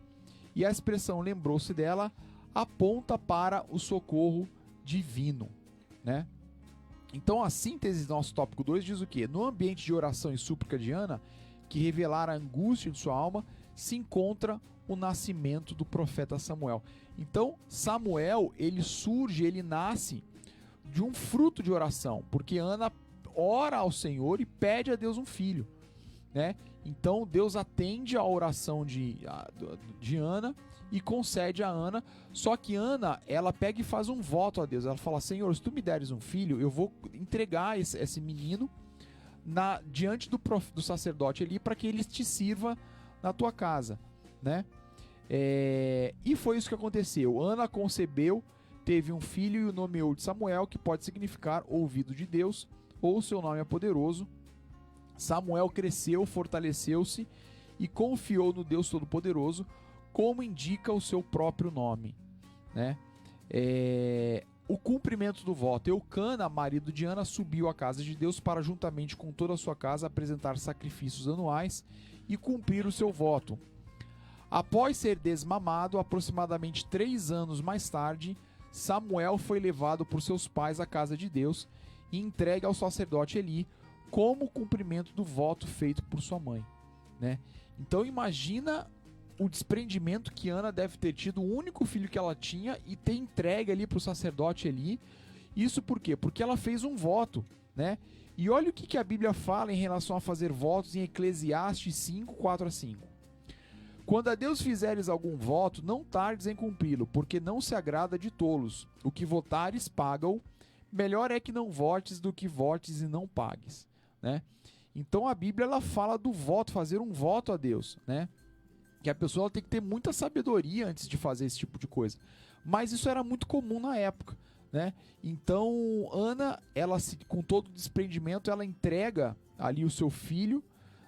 B: E a expressão lembrou-se dela aponta para o socorro divino, né? Então a síntese do nosso tópico 2 diz o quê? No ambiente de oração e súplica de Ana, que revelara a angústia de sua alma, se encontra o nascimento do profeta Samuel. Então, Samuel, ele nasce de um fruto de oração, porque Ana ora ao Senhor e pede a Deus um filho, né? Então, Deus atende a oração de Ana e concede a Ana, só que Ana, ela pega e faz um voto a Deus. Ela fala: Senhor, se tu me deres um filho, eu vou entregar esse menino diante do sacerdote ali, para que ele te sirva na tua casa, né? E foi isso que aconteceu. Ana concebeu, teve um filho e o nomeou de Samuel, que pode significar ouvido de Deus, ou seu nome é poderoso. Samuel cresceu, fortaleceu-se e confiou no Deus Todo-Poderoso, como indica o seu próprio nome, né? O cumprimento do voto. Eucana, marido de Ana, subiu à casa de Deus para, juntamente com toda a sua casa, apresentar sacrifícios anuais e cumprir o seu voto. Após ser desmamado, aproximadamente 3 anos mais tarde, Samuel foi levado por seus pais à casa de Deus e entregue ao sacerdote Eli como cumprimento do voto feito por sua mãe, né? Então imagina o desprendimento que Ana deve ter tido, o único filho que ela tinha, e ter entregue ali para o sacerdote Eli. Isso por quê? Porque ela fez um voto, né? E olha o que a Bíblia fala em relação a fazer votos em Eclesiastes 5, 4-5. Quando a Deus fizeres algum voto, não tardes em cumpri-lo, porque não se agrada de tolos. O que votares, paga-o. Melhor é que não votes do que votes e não pagues, né? Então a Bíblia ela fala do voto, fazer um voto a Deus, né? Que a pessoa tem que ter muita sabedoria antes de fazer esse tipo de coisa. Mas isso era muito comum na época, né? Então Ana, com todo o desprendimento, ela entrega ali o seu filho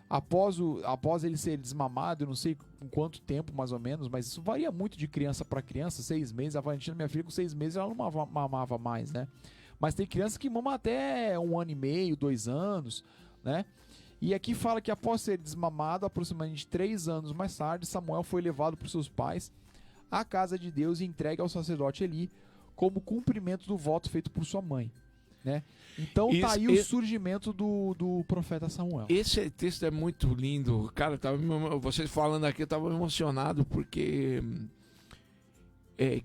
B: após ele ser desmamado. Eu não sei com quanto tempo mais ou menos, mas isso varia muito de criança para criança. 6 meses, a Valentina, minha filha, com 6 meses ela não mamava mais, né? Mas tem crianças que mamam até 1 ano e meio, 2 anos, né? E aqui fala que após ser desmamado, aproximadamente 3 anos mais tarde, Samuel foi levado por seus pais à casa de Deus e entregue ao sacerdote Eli como cumprimento do voto feito por sua mãe, né? Então tá aí o surgimento do profeta Samuel.
A: Esse texto é muito lindo. Cara, vocês falando aqui, eu estava emocionado, porque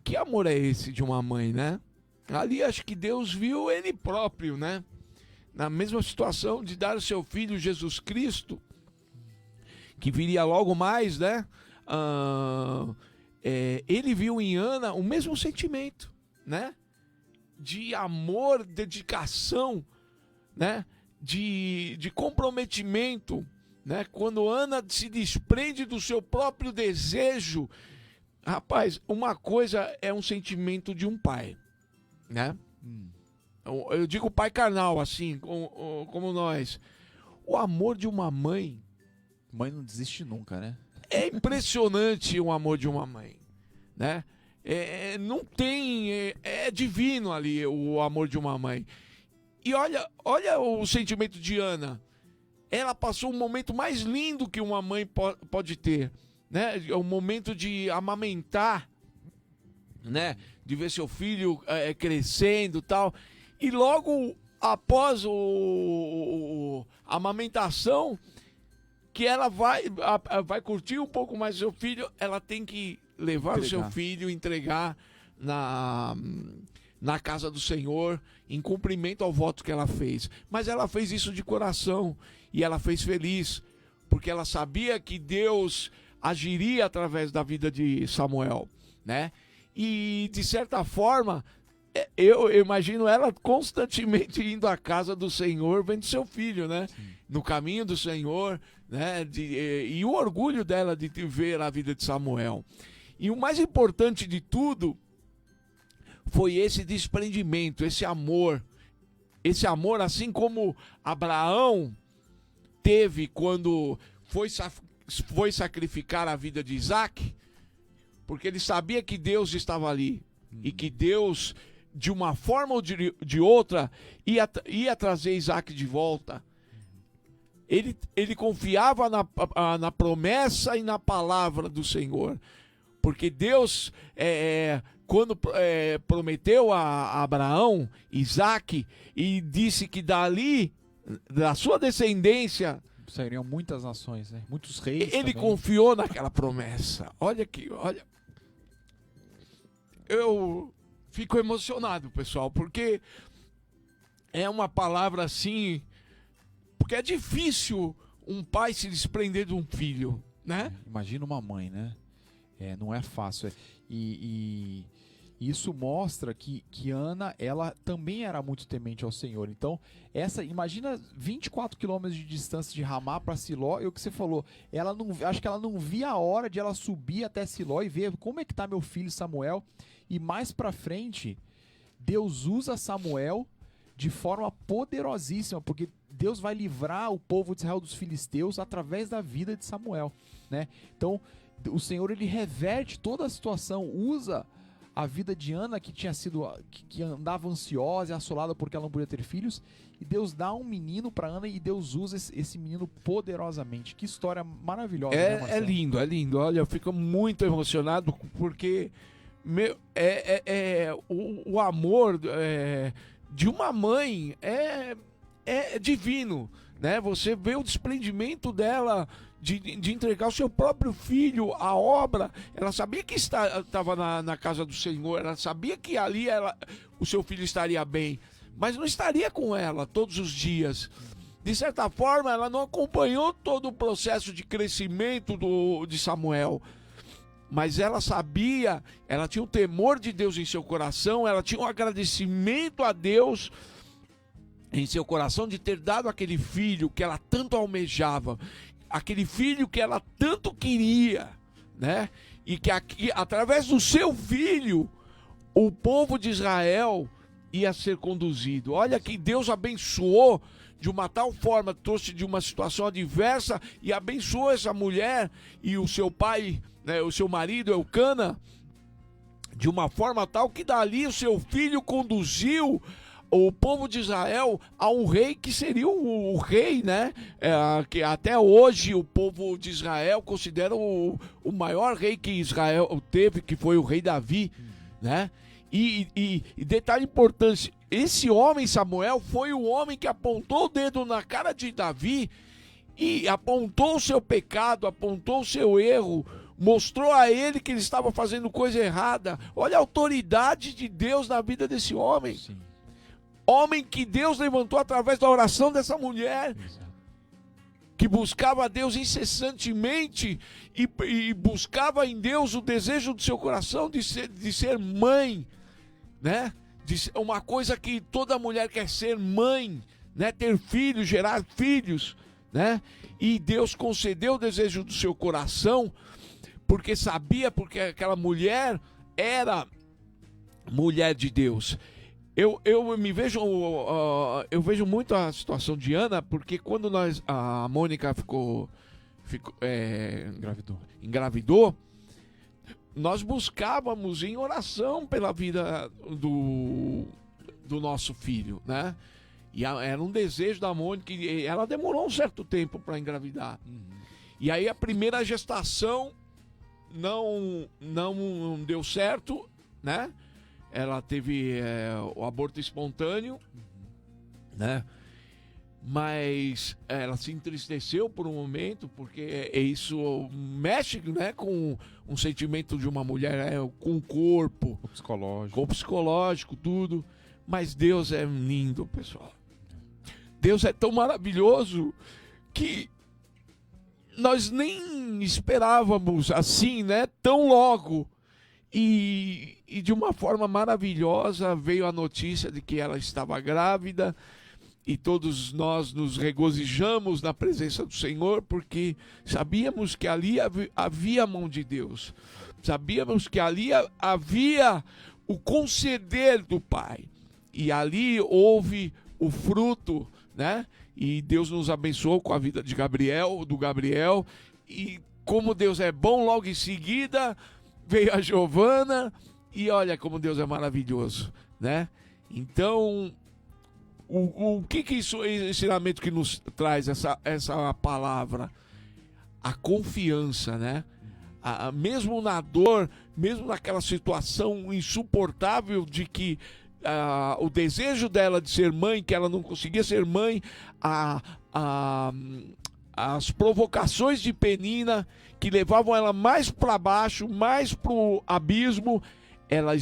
A: que amor é esse de uma mãe, né? Ali acho que Deus viu ele próprio, né? Na mesma situação de dar o seu filho Jesus Cristo, que viria logo mais, né? Ele viu em Ana o mesmo sentimento, né? De amor, dedicação, né? De comprometimento, né? Quando Ana se desprende do seu próprio desejo. Rapaz, uma coisa é um sentimento de um pai, né? eu digo pai carnal, assim, como nós. O amor de uma mãe...
B: Mãe não desiste nunca, né?
A: É impressionante o amor de uma mãe, né? Não tem... É divino ali o amor de uma mãe. E olha o sentimento de Ana. Ela passou o momento mais lindo que uma mãe pode ter, né? É o momento de amamentar, né? De ver seu filho crescendo e tal. E logo após a amamentação, que ela vai curtir um pouco mais o seu filho, ela tem que levar o seu filho, entregar na casa do Senhor, em cumprimento ao voto que ela fez. Mas ela fez isso de coração, e ela fez feliz, porque ela sabia que Deus agiria através da vida de Samuel, né? E, de certa forma, eu imagino ela constantemente indo à casa do Senhor, vendo seu filho, né? Sim. No caminho do Senhor, né? E o orgulho dela de ver a vida de Samuel. E o mais importante de tudo foi esse desprendimento, esse amor, assim como Abraão teve quando foi sacrificar a vida de Isaac, porque ele sabia que Deus estava ali, e que Deus, de uma forma ou de outra, ia trazer Isaac de volta. Ele confiava na promessa e na palavra do Senhor, porque Deus, quando prometeu a Abraão, Isaac, e disse que dali, da sua descendência,
B: sairiam muitas nações, né? Muitos reis.
A: Ele
B: também
A: confiou naquela promessa. Olha aqui, olha. Eu fico emocionado, pessoal, porque é uma palavra assim, porque é difícil um pai se desprender de um filho, né?
B: Imagina uma mãe, né? Não é fácil. E isso mostra que Ana, ela também era muito temente ao Senhor. Então, imagina 24 quilômetros de distância de Ramá para Siló, e o que você falou, acho que ela não via a hora de ela subir até Siló e ver como é que tá meu filho Samuel. E mais para frente, Deus usa Samuel de forma poderosíssima, porque Deus vai livrar o povo de Israel dos filisteus através da vida de Samuel, né? Então, o Senhor, ele reverte toda a situação, usa a vida de Ana, que andava ansiosa e assolada porque ela não podia ter filhos, e Deus dá um menino para Ana, e Deus usa esse menino poderosamente. Que história maravilhosa, né, Marcelo?
A: É lindo. Olha, eu fico muito emocionado, porque o amor de uma mãe é divino, né? Você vê o desprendimento dela de entregar o seu próprio filho à obra. Ela sabia que estava na casa do Senhor, ela sabia que ali o seu filho estaria bem, mas não estaria com ela todos os dias. De certa forma, ela não acompanhou todo o processo de crescimento de Samuel, mas ela sabia, ela tinha o temor de Deus em seu coração, ela tinha um agradecimento a Deus em seu coração de ter dado aquele filho que ela tanto almejava, aquele filho que ela tanto queria, né? E que através do seu filho, o povo de Israel ia ser conduzido. Olha que Deus abençoou de uma tal forma, trouxe de uma situação adversa e abençoou essa mulher e o seu pai, né, o seu marido Elcana, de uma forma tal que dali o seu filho conduziu o povo de Israel a um rei que seria o rei, né? Que até hoje o povo de Israel considera o maior rei que Israel teve, que foi o rei Davi, né? E detalhe importante, esse homem Samuel foi o homem que apontou o dedo na cara de Davi e apontou o seu pecado, apontou o seu erro, mostrou a ele que ele estava fazendo coisa errada. Olha a autoridade de Deus na vida desse homem. Sim. Homem que Deus levantou através da oração dessa mulher, que buscava a Deus incessantemente e buscava em Deus o desejo do seu coração de ser mãe, né? Uma coisa que toda mulher quer ser, mãe, né? Ter filhos, gerar filhos, né? E Deus concedeu o desejo do seu coração, porque aquela mulher era mulher de Deus. Eu me vejo, eu vejo muito a situação de Ana, porque quando a Mônica engravidou, nós buscávamos em oração pela vida do nosso filho, né? E era um desejo da Mônica, e ela demorou um certo tempo para engravidar. E aí a primeira gestação não deu certo, né? Ela teve o aborto espontâneo, né? Mas ela se entristeceu por um momento, porque isso mexe, né, com um sentimento de uma mulher, com o corpo, com o psicológico, tudo. Mas Deus é lindo, pessoal. Deus é tão maravilhoso que nós nem esperávamos assim, né? Tão logo. E de uma forma maravilhosa veio a notícia de que ela estava grávida. E todos nós nos regozijamos na presença do Senhor, porque sabíamos que ali havia a mão de Deus. Sabíamos que ali havia o conceder do Pai. E ali houve o fruto, né? E Deus nos abençoou com a vida do Gabriel. E como Deus é bom, logo em seguida veio a Giovana. E olha como Deus é maravilhoso, né? Então, o que isso é ensinamento que nos traz essa palavra? A confiança, né? Mesmo na dor, mesmo naquela situação insuportável de que o desejo dela de ser mãe, que ela não conseguia ser mãe, as provocações de Penina que levavam ela mais para baixo, mais para o abismo, ela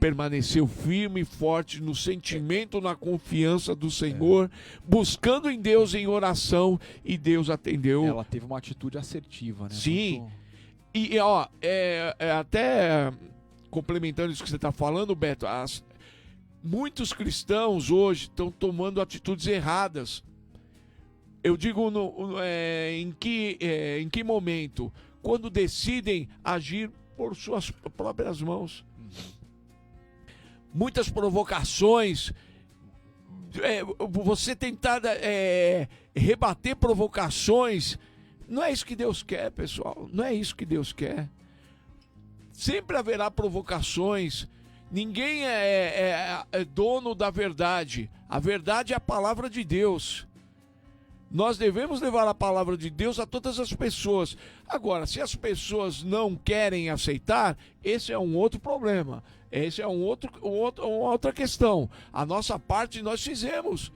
A: permaneceu firme e forte no sentimento, na confiança do Senhor, buscando em Deus em oração, e Deus atendeu.
B: Ela teve uma atitude assertiva, né?
A: Sim.
B: Muito...
A: E até complementando isso que você está falando, Beto, muitos cristãos hoje estão tomando atitudes erradas. Eu digo em que momento? Quando decidem agir por suas próprias mãos. Muitas provocações, você tentar rebater provocações, não é isso que Deus quer, pessoal. Não é isso que Deus quer. Sempre haverá provocações. Ninguém é dono da verdade. A verdade é a palavra de Deus. Nós devemos levar a palavra de Deus a todas as pessoas. Agora, se as pessoas não querem aceitar, esse é um outro problema. Esse é uma outra questão. A nossa parte nós fizemos.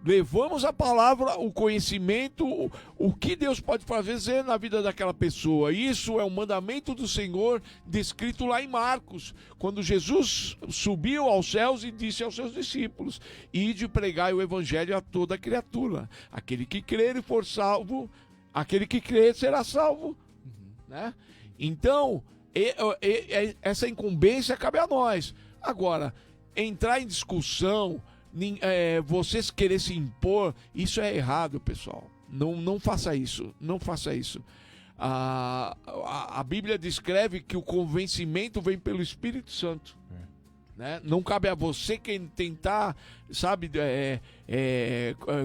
A: Levamos a palavra, o conhecimento, o que Deus pode fazer na vida daquela pessoa. Isso é um mandamento do Senhor descrito lá em Marcos, quando Jesus subiu aos céus e disse aos seus discípulos: ide pregai o evangelho a toda criatura. Aquele que crer e for salvo, aquele que crer será salvo. Né? Então, essa incumbência cabe a nós. Agora, entrar em discussão, vocês querer se impor, isso é errado, pessoal. Não faça isso. Não faça isso. A Bíblia descreve que o convencimento vem pelo Espírito Santo. Né? Não cabe a você quem tentar, sabe,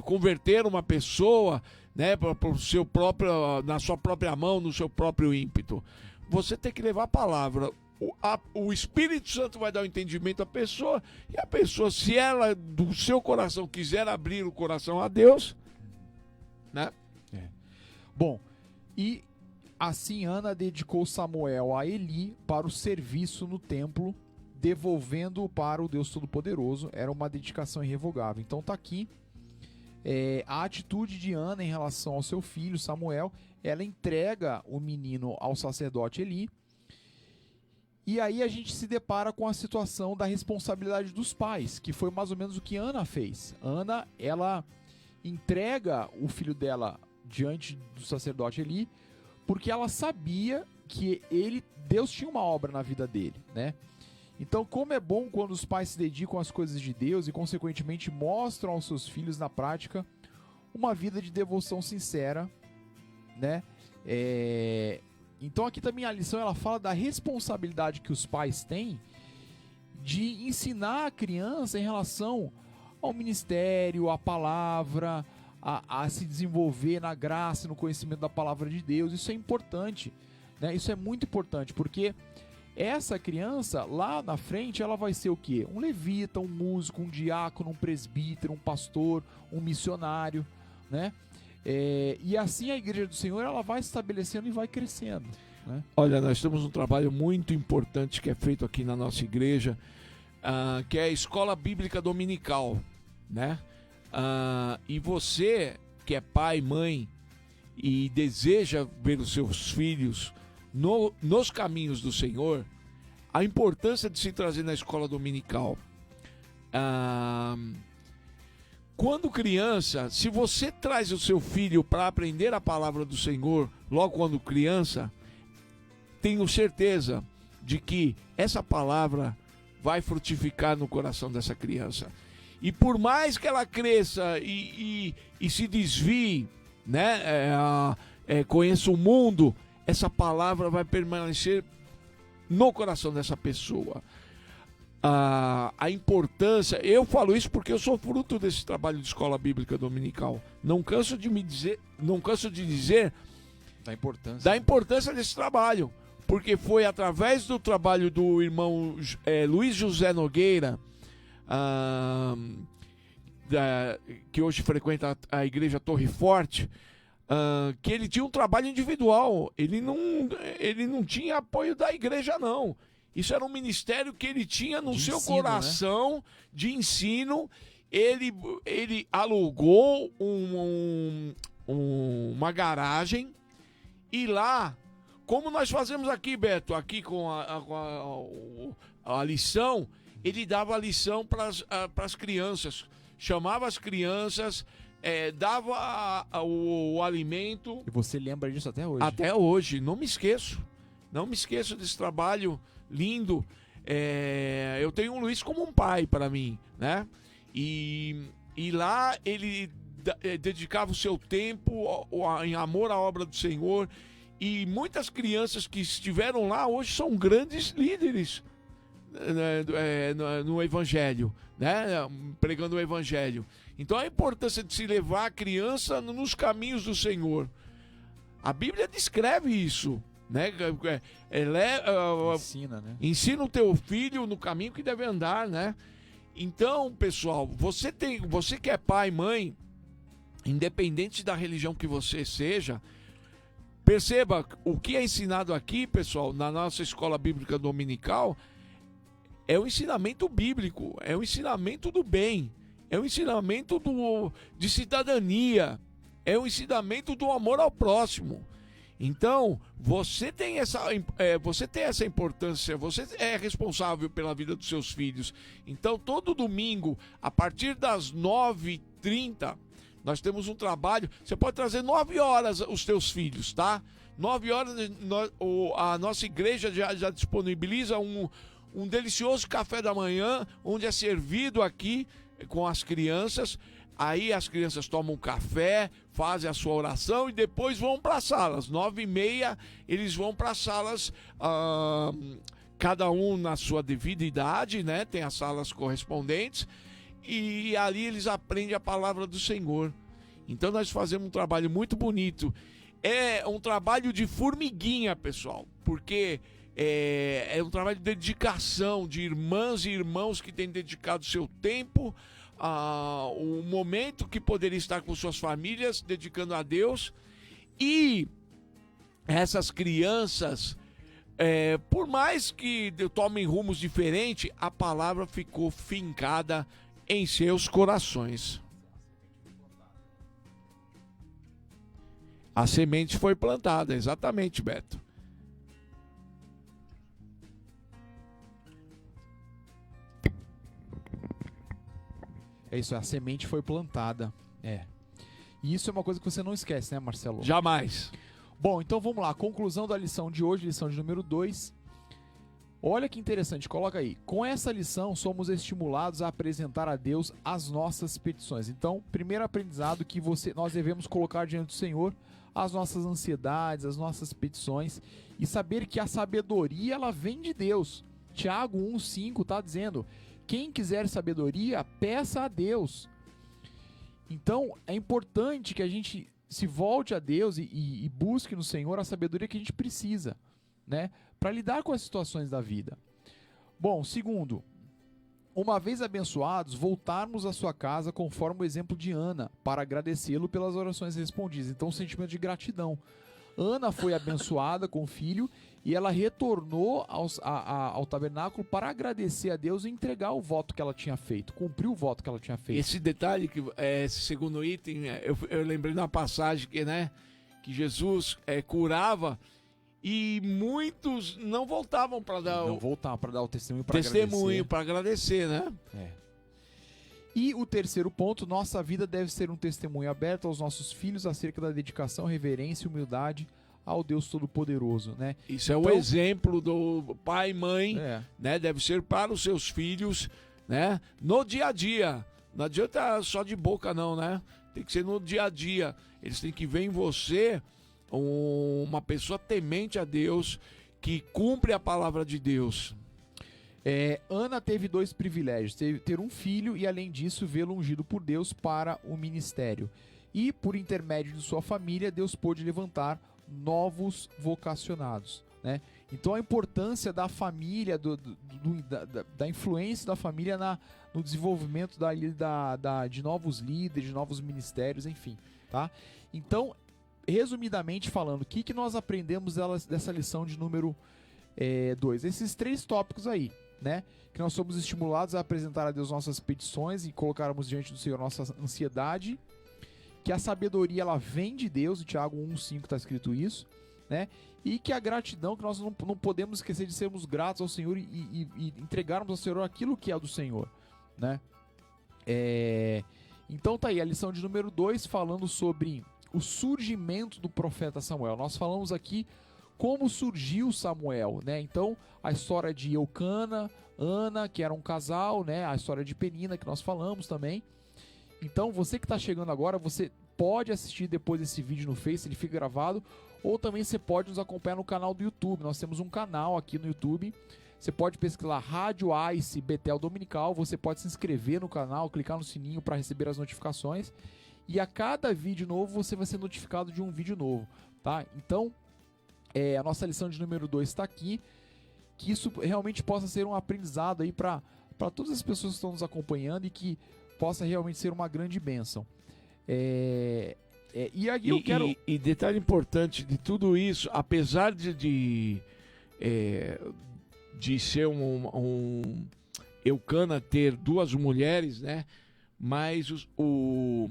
A: converter uma pessoa, né, na sua própria mão, no seu próprio ímpeto. Você tem que levar a palavra. O Espírito Santo vai dar o entendimento à pessoa, e a pessoa, se ela do seu coração quiser abrir o coração a Deus, né?
B: Bom, e assim Ana dedicou Samuel a Eli para o serviço no templo, devolvendo-o para o Deus Todo-Poderoso. Era uma dedicação irrevogável. Então tá aqui a atitude de Ana em relação ao seu filho Samuel. Ela entrega o menino ao sacerdote Eli. E aí a gente se depara com a situação da responsabilidade dos pais, que foi mais ou menos o que Ana fez. Ana, ela entrega o filho dela diante do sacerdote Eli, porque ela sabia que Deus tinha uma obra na vida dele, né? Então, como é bom quando os pais se dedicam às coisas de Deus e, consequentemente, mostram aos seus filhos na prática uma vida de devoção sincera, né? Então aqui também a lição ela fala da responsabilidade que os pais têm de ensinar a criança em relação ao ministério, à palavra, a se desenvolver na graça, no conhecimento da palavra de Deus. Isso é importante, né? Isso é muito importante, porque essa criança, lá na frente, ela vai ser o quê? Um levita, um músico, um diácono, um presbítero, um pastor, um missionário, né? E assim a Igreja do Senhor, ela vai se estabelecendo e vai crescendo, né?
A: Olha, nós temos um trabalho muito importante que é feito aqui na nossa igreja, que é a Escola Bíblica Dominical, né? E você que é pai, mãe e deseja ver os seus filhos nos caminhos do Senhor, a importância de se trazer na escola dominical. Quando criança, se você traz o seu filho para aprender a palavra do Senhor, logo quando criança, tenho certeza de que essa palavra vai frutificar no coração dessa criança. E por mais que ela cresça e se desvie, né, conheça o mundo, essa palavra vai permanecer no coração dessa pessoa. A importância, eu falo isso porque eu sou fruto desse trabalho de escola bíblica dominical. Não canso de dizer da importância desse trabalho, porque foi através do trabalho do irmão Luiz José Nogueira, que hoje frequenta a igreja Torre Forte, que ele tinha um trabalho individual. Ele não tinha apoio da igreja, não. Isso era um ministério que ele tinha no seu coração, né? De ensino. Ele alugou uma garagem, e lá, como nós fazemos aqui, Beto, aqui com a lição, ele dava a lição para as crianças, chamava as crianças, dava o alimento.
B: E você lembra disso até hoje?
A: Até hoje, não me esqueço desse trabalho lindo. Eu tenho o Luiz como um pai para mim, né? E lá ele dedicava o seu tempo em amor à obra do Senhor, e muitas crianças que estiveram lá hoje são grandes líderes no Evangelho, né? Pregando o Evangelho. Então a importância de se levar a criança nos caminhos do Senhor. A Bíblia descreve isso, né?
B: Ensina, né?
A: Ensina o teu filho no caminho que deve andar, né? Então, pessoal, você que é pai, mãe, independente da religião que você seja, perceba o que é ensinado aqui, pessoal, na nossa escola bíblica dominical. É o ensinamento bíblico, é o ensinamento do bem, é o ensinamento de cidadania, é o ensinamento do amor ao próximo. Então, você tem essa importância, você é responsável pela vida dos seus filhos. Então, todo domingo, a partir das 9h30, nós temos um trabalho. Você pode trazer 9 horas os teus filhos, tá? 9 horas, a nossa igreja já disponibiliza um delicioso café da manhã, onde é servido aqui com as crianças. Aí as crianças tomam café, fazem a sua oração e depois vão para as salas. 9h30 eles vão para as salas, cada um na sua devida idade, né? Tem as salas correspondentes, e ali eles aprendem a palavra do Senhor. Então nós fazemos um trabalho muito bonito. É um trabalho de formiguinha, pessoal, porque é um trabalho de dedicação de irmãs e irmãos que têm dedicado seu tempo, um momento que poderia estar com suas famílias, dedicando a Deus. E essas crianças, por mais que tomem rumos diferentes, a palavra ficou fincada em seus corações. A semente foi plantada, exatamente, Beto.
B: É isso, a semente foi plantada. E isso é uma coisa que você não esquece, né, Marcelo?
A: Jamais.
B: Bom, então vamos lá. Conclusão da lição de hoje, lição de número 2. Olha que interessante, coloca aí. Com essa lição, somos estimulados a apresentar a Deus as nossas petições. Então, primeiro aprendizado que nós devemos colocar diante do Senhor as nossas ansiedades, as nossas petições, e saber que a sabedoria, ela vem de Deus. Tiago 1,5 está dizendo: quem quiser sabedoria, peça a Deus. Então, é importante que a gente se volte a Deus e busque no Senhor a sabedoria que a gente precisa, né, para lidar com as situações da vida. Bom, segundo, uma vez abençoados, voltarmos à sua casa conforme o exemplo de Ana, para agradecê-lo pelas orações respondidas. Então, um sentimento de gratidão. Ana foi abençoada com o filho e ela retornou ao tabernáculo para agradecer a Deus e entregar o voto que ela tinha feito, cumprir o voto que ela tinha feito.
A: Esse detalhe, esse segundo item, eu lembrei de uma passagem que Jesus curava e muitos não voltavam para dar
B: o testemunho
A: para agradecer, né?
B: E o terceiro ponto: nossa vida deve ser um testemunho aberto aos nossos filhos acerca da dedicação, reverência e humildade ao Deus Todo-Poderoso, né?
A: Isso é o exemplo do pai e mãe, né? Deve ser para os seus filhos, né? No dia a dia. Não adianta só de boca não, né? Tem que ser no dia a dia. Eles têm que ver em você uma pessoa temente a Deus, que cumpre a palavra de Deus.
B: Ana teve 2 privilégios: ter um filho e, além disso, vê-lo ungido por Deus para o ministério. E, por intermédio de sua família, Deus pôde levantar novos vocacionados, né? Então, a importância da família, da influência da família no desenvolvimento de novos líderes, de novos ministérios, enfim, tá? Então, resumidamente falando, o que nós aprendemos dessa lição de número 2? Esses 3 tópicos aí, né? Que nós somos estimulados a apresentar a Deus nossas petições e colocarmos diante do Senhor nossa ansiedade, que a sabedoria ela vem de Deus, em Tiago 1,5 está escrito isso, né? E que a gratidão, que nós não podemos esquecer de sermos gratos ao Senhor e entregarmos ao Senhor aquilo que é do Senhor, né? Então tá aí a lição de número 2, falando sobre o surgimento do profeta Samuel. Nós falamos aqui como surgiu Samuel, né? Então, a história de Eucana, Ana, que era um casal, né? A história de Penina, que nós falamos também. Então, você que está chegando agora, você pode assistir depois esse vídeo no Face, ele fica gravado, ou também você pode nos acompanhar no canal do YouTube. Nós temos um canal aqui no YouTube. Você pode pesquisar Rádio Ice Betel Dominical, você pode se inscrever no canal, clicar no sininho para receber as notificações. E a cada vídeo novo, você vai ser notificado de um vídeo novo, tá? Então, a nossa lição de número 2 está aqui. Que isso realmente possa ser um aprendizado aí para todas as pessoas que estão nos acompanhando e que possa realmente ser uma grande bênção. E aí eu quero...
A: E detalhe importante de tudo isso, apesar de ser Eucana ter 2 mulheres, né? Mas o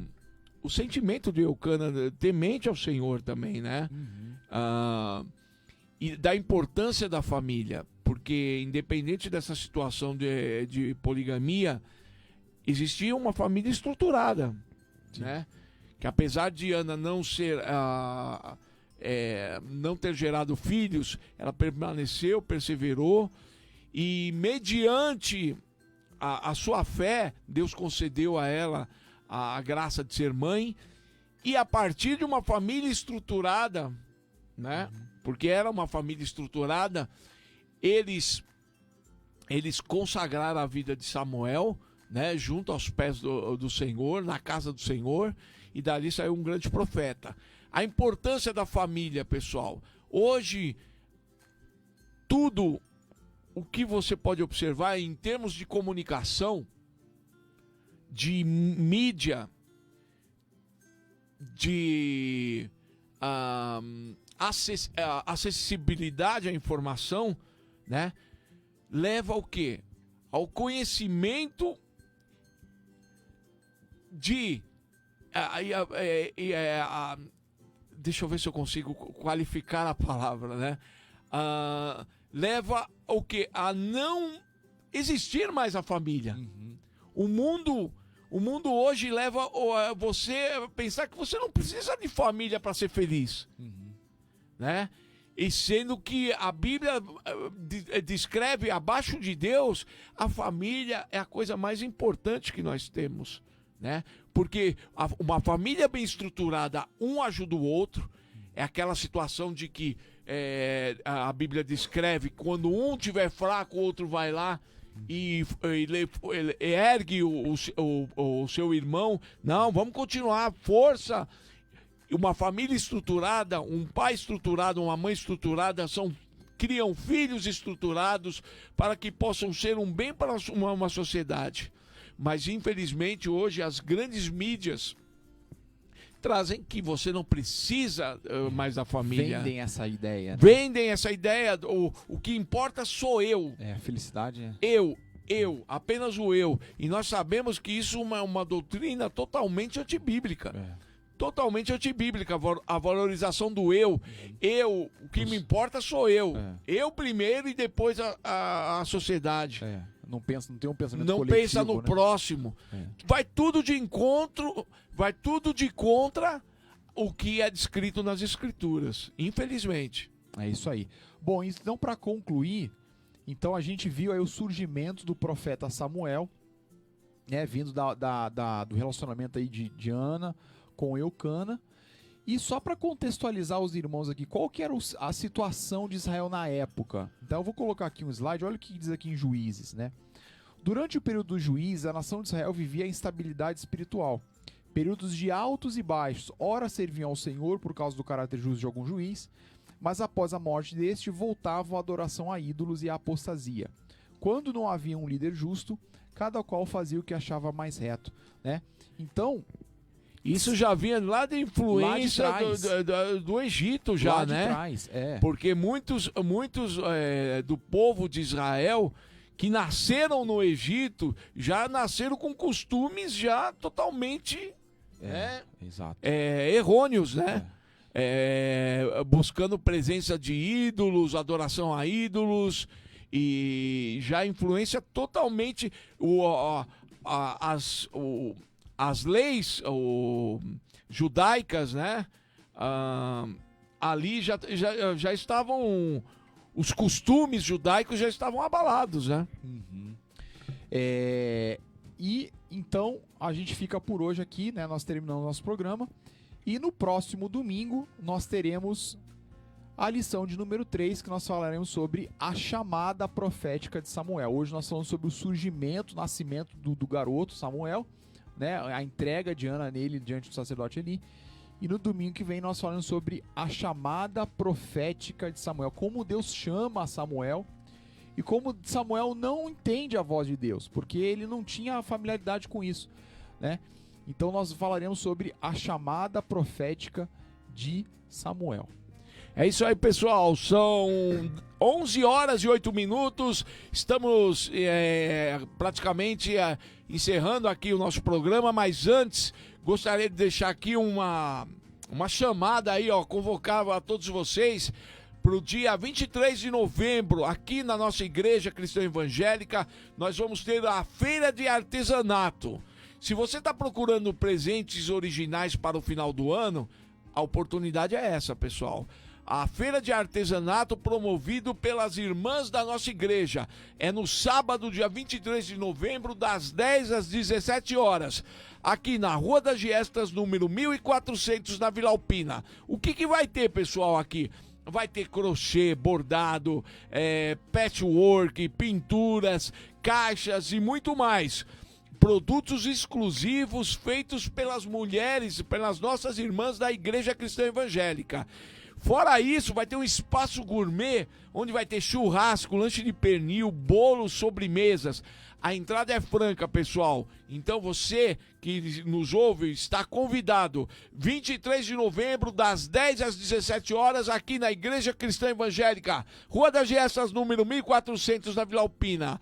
A: sentimento de Eucana temente ao Senhor também, né? E da importância da família, porque independente dessa situação de poligamia, existia uma família estruturada, né? Que apesar de Ana não ter gerado filhos, ela permaneceu, perseverou, e mediante a sua fé, Deus concedeu a ela a graça de ser mãe, e a partir de uma família estruturada, né? Porque era uma família estruturada, eles consagraram a vida de Samuel, né? Junto aos pés do Senhor, na casa do Senhor, e dali saiu um grande profeta. A importância da família, pessoal. Hoje, tudo o que você pode observar em termos de comunicação, de mídia, de acessibilidade à informação, né? Leva ao quê? Ao conhecimento deixa eu ver se eu consigo qualificar a palavra, né? Leva ao quê? A não existir mais a família. O mundo hoje leva você a pensar que você não precisa de família para ser feliz, né? E sendo que a Bíblia descreve, abaixo de Deus, a família é a coisa mais importante que nós temos, né? Porque uma família bem estruturada, um ajuda o outro. É aquela situação de que a Bíblia descreve, quando um tiver fraco, o outro vai lá e ele ergue o seu irmão. Não, vamos continuar, força. Uma família estruturada, um pai estruturado, uma mãe estruturada, criam filhos estruturados para que possam ser um bem para uma sociedade. Mas, infelizmente, hoje as grandes mídias trazem que você não precisa mais da família.
B: Vendem essa ideia. Né?
A: Vendem essa ideia. O que importa sou eu.
B: A felicidade é...
A: Eu, apenas o eu. E nós sabemos que isso é uma doutrina totalmente antibíblica. Totalmente antibíblica, a valorização do eu. O que me importa sou eu. Eu primeiro e depois a sociedade.
B: Não tem um pensamento
A: não
B: coletivo. Não
A: pensa no próximo. Vai tudo de encontro, vai tudo de contra o que é descrito nas Escrituras, infelizmente.
B: É isso aí. Bom, então para concluir, então a gente viu aí o surgimento do profeta Samuel, né, vindo do relacionamento aí de Ana com Eucana. E só para contextualizar os irmãos aqui, qual que era a situação de Israel na época? Então eu vou colocar aqui um slide, olha o que diz aqui em Juízes, né? Durante o período dos juízes, a nação de Israel vivia a instabilidade espiritual. Períodos de altos e baixos, ora serviam ao Senhor por causa do caráter justo de algum juiz, mas após a morte deste, voltavam à adoração a ídolos e à apostasia. Quando não havia um líder justo, cada qual fazia o que achava mais reto, né? Então...
A: Isso já vinha lá da influência do Egito, já,
B: lá de
A: né?
B: Trás,
A: Porque muitos do povo de Israel que nasceram no Egito já nasceram com costumes já totalmente
B: exato.
A: Errôneos, né? Buscando presença de ídolos, adoração a ídolos, e já influencia totalmente as leis judaicas, né? Ali já estavam, os costumes judaicos já estavam abalados, né?
B: E então a gente fica por hoje aqui, né? Nós terminamos nosso programa. E no próximo domingo nós teremos a lição de número 3, que nós falaremos sobre a chamada profética de Samuel. Hoje nós falamos sobre o surgimento, o nascimento do garoto Samuel, né, a entrega de Ana nele diante do sacerdote Eli. E no domingo que vem nós falamos sobre a chamada profética de Samuel, como Deus chama Samuel e como Samuel não entende a voz de Deus, porque ele não tinha familiaridade com isso, né? Então nós falaremos sobre a chamada profética de Samuel.
A: É isso aí, pessoal. São 11 horas e 8 minutos. Estamos praticamente encerrando aqui o nosso programa, mas antes gostaria de deixar aqui uma chamada aí, convocar a todos vocês para o dia 23 de novembro, aqui na nossa Igreja Cristã Evangélica, nós vamos ter a Feira de Artesanato. Se você está procurando presentes originais para o final do ano, a oportunidade é essa, pessoal. A Feira de Artesanato promovido pelas irmãs da nossa igreja. É no sábado, dia 23 de novembro, das 10 às 17 horas. Aqui na Rua das Giestas, número 1400, na Vila Alpina. O que vai ter, pessoal, aqui? Vai ter crochê, bordado, patchwork, pinturas, caixas e muito mais. Produtos exclusivos feitos pelas mulheres, pelas nossas irmãs da Igreja Cristã Evangélica. Fora isso, vai ter um espaço gourmet, onde vai ter churrasco, lanche de pernil, bolos, sobremesas. A entrada é franca, pessoal. Então você que nos ouve está convidado. 23 de novembro, das 10 às 17 horas, aqui na Igreja Cristã Evangélica, Rua das Giestas, número 1400, na Vila Alpina.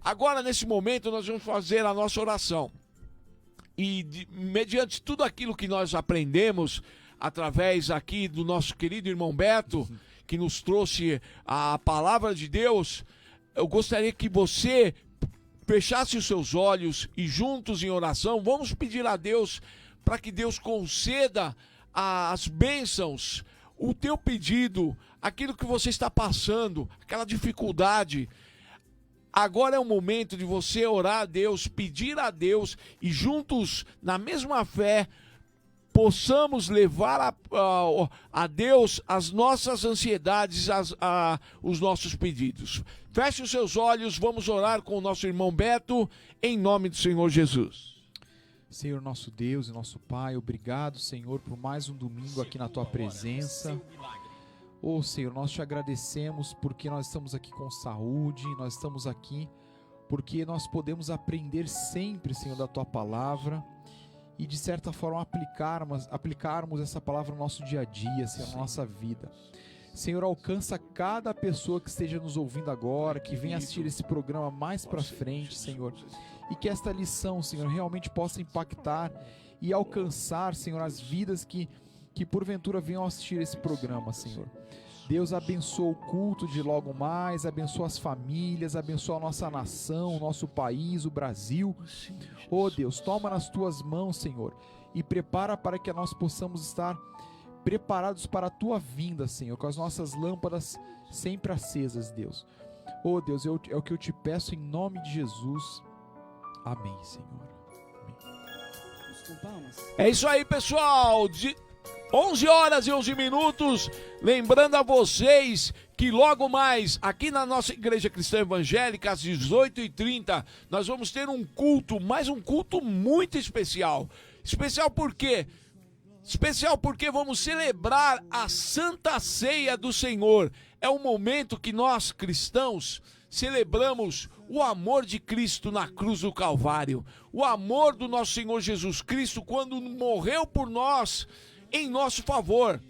A: Agora, nesse momento, nós vamos fazer a nossa oração. E mediante tudo aquilo que nós aprendemos através aqui do nosso querido irmão Beto, que nos trouxe a palavra de Deus, eu gostaria que você fechasse os seus olhos e juntos em oração, vamos pedir a Deus para que Deus conceda as bênçãos, o teu pedido, aquilo que você está passando, aquela dificuldade. Agora é o momento de você orar a Deus, pedir a Deus e juntos, na mesma fé, possamos levar a Deus as nossas ansiedades, os nossos pedidos. Feche os seus olhos, vamos orar com o nosso irmão Beto, em nome do Senhor Jesus.
B: Senhor, nosso Deus e nosso Pai, obrigado, Senhor, por mais um domingo aqui na Tua presença. Oh, Senhor, nós te agradecemos porque nós estamos aqui com saúde, nós estamos aqui porque nós podemos aprender sempre, Senhor, da Tua palavra e, de certa forma, aplicarmos essa palavra no nosso dia a dia, Senhor, na nossa vida. Senhor, alcança cada pessoa que esteja nos ouvindo agora, que venha assistir esse programa mais para frente, Senhor, e que esta lição, Senhor, realmente possa impactar e alcançar, Senhor, as vidas que porventura venham assistir esse programa, Senhor. Deus, abençoa o culto de logo mais, abençoa as famílias, abençoa a nossa nação, o nosso país, o Brasil. Oh Deus, toma nas Tuas mãos, Senhor, e prepara para que nós possamos estar preparados para a Tua vinda, Senhor, com as nossas lâmpadas sempre acesas, Deus. Oh Deus, é o que eu te peço em nome de Jesus. Amém, Senhor. Amém.
A: É isso aí, pessoal. 11 horas e 11 minutos, lembrando a vocês que logo mais, aqui na nossa Igreja Cristã Evangélica, às 18h30, nós vamos ter um culto, mais um culto muito especial. Especial por quê? Especial porque vamos celebrar a Santa Ceia do Senhor. É um momento que nós, cristãos, celebramos o amor de Cristo na cruz do Calvário. O amor do nosso Senhor Jesus Cristo quando morreu por nós, em nosso favor.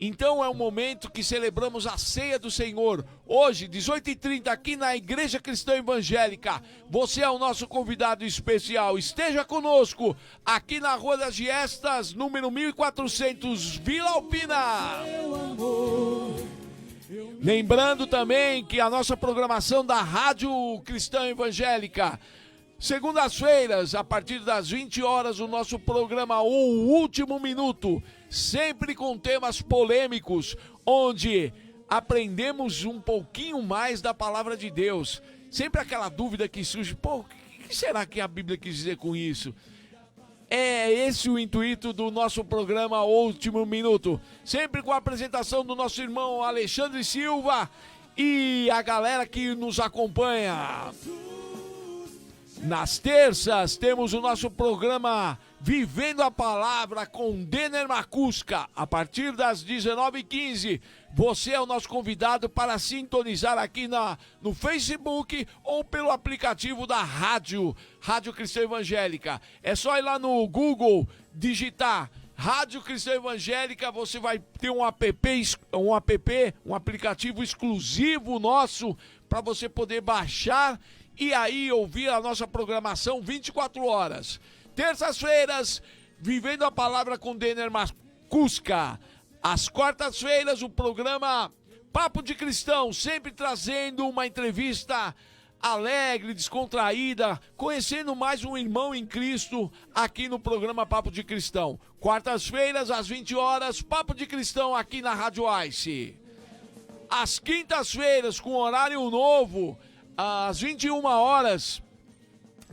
A: Então é um momento que celebramos a ceia do Senhor. Hoje, 18h30, aqui na Igreja Cristã Evangélica. Você é o nosso convidado especial. Esteja conosco aqui na Rua das Giestas, número 1400, Vila Alpina. Lembrando também que a nossa programação da Rádio Cristã Evangélica, segundas-feiras, a partir das 20 horas, o nosso programa O Último Minuto, sempre com temas polêmicos, onde aprendemos um pouquinho mais da palavra de Deus. Sempre aquela dúvida que surge, o que será que a Bíblia quis dizer com isso? É esse o intuito do nosso programa O Último Minuto, sempre com a apresentação do nosso irmão Alexandre Silva e a galera que nos acompanha. Nas terças temos o nosso programa Vivendo a Palavra com Denner Macuska. A partir das 19h15, você é o nosso convidado para sintonizar aqui no Facebook ou pelo aplicativo da Rádio Cristã Evangélica. É só ir lá no Google, digitar Rádio Cristã Evangélica, você vai ter um aplicativo exclusivo nosso para você poder baixar e aí ouvir a nossa programação 24 horas. Terças-feiras, Vivendo a Palavra com Denner Macuska. Às quartas-feiras, o programa Papo de Cristão, sempre trazendo uma entrevista alegre, descontraída, conhecendo mais um irmão em Cristo aqui no programa Papo de Cristão. Quartas-feiras, às 20 horas, Papo de Cristão aqui na Rádio Ice. Às quintas-feiras, com horário novo, às 21 horas,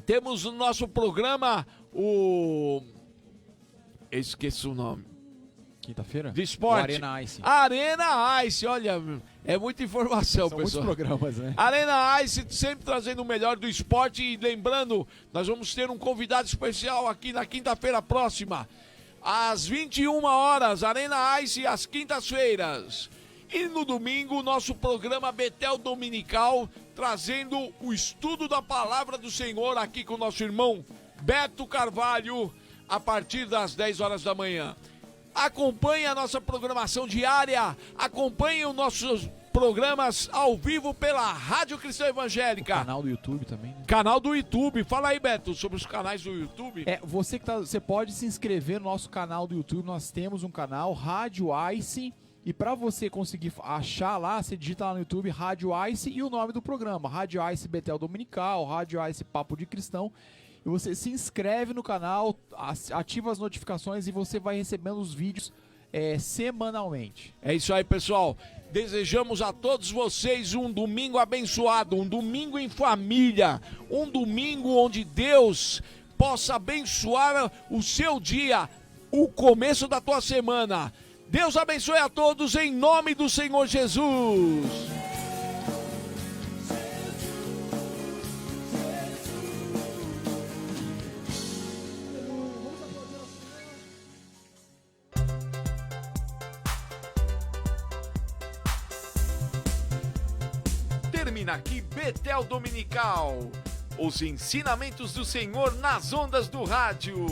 A: temos o nosso programa, esqueci o nome.
B: Quinta-feira?
A: De esporte.
B: Arena Ice.
A: Arena Ice, olha, é muita informação,
B: São
A: pessoal.
B: muitos programas, né?
A: Arena Ice, sempre trazendo o melhor do esporte. E lembrando, nós vamos ter um convidado especial aqui na quinta-feira próxima, às 21 horas, Arena Ice, às quintas-feiras. E no domingo, nosso programa Betel Dominical, trazendo o estudo da Palavra do Senhor aqui com o nosso irmão Beto Carvalho, a partir das 10 horas da manhã. Acompanhe a nossa programação diária, acompanhe os nossos programas ao vivo pela Rádio Cristã Evangélica.
B: O canal do YouTube também, né?
A: Canal do YouTube. Fala aí, Beto, sobre os canais do YouTube.
B: Você pode se inscrever no nosso canal do YouTube. Nós temos um canal, Rádio Ice. E para você conseguir achar lá, você digita lá no YouTube Rádio Ice e o nome do programa, Rádio Ice Betel Dominical, Rádio Ice Papo de Cristão. E você se inscreve no canal, ativa as notificações e você vai recebendo os vídeos semanalmente.
A: É isso aí, pessoal. Desejamos a todos vocês um domingo abençoado, um domingo em família, um domingo onde Deus possa abençoar o seu dia o começo da tua semana. Deus abençoe a todos em nome do Senhor Jesus.
C: Termina aqui Betel Dominical, os ensinamentos do Senhor nas ondas do rádio.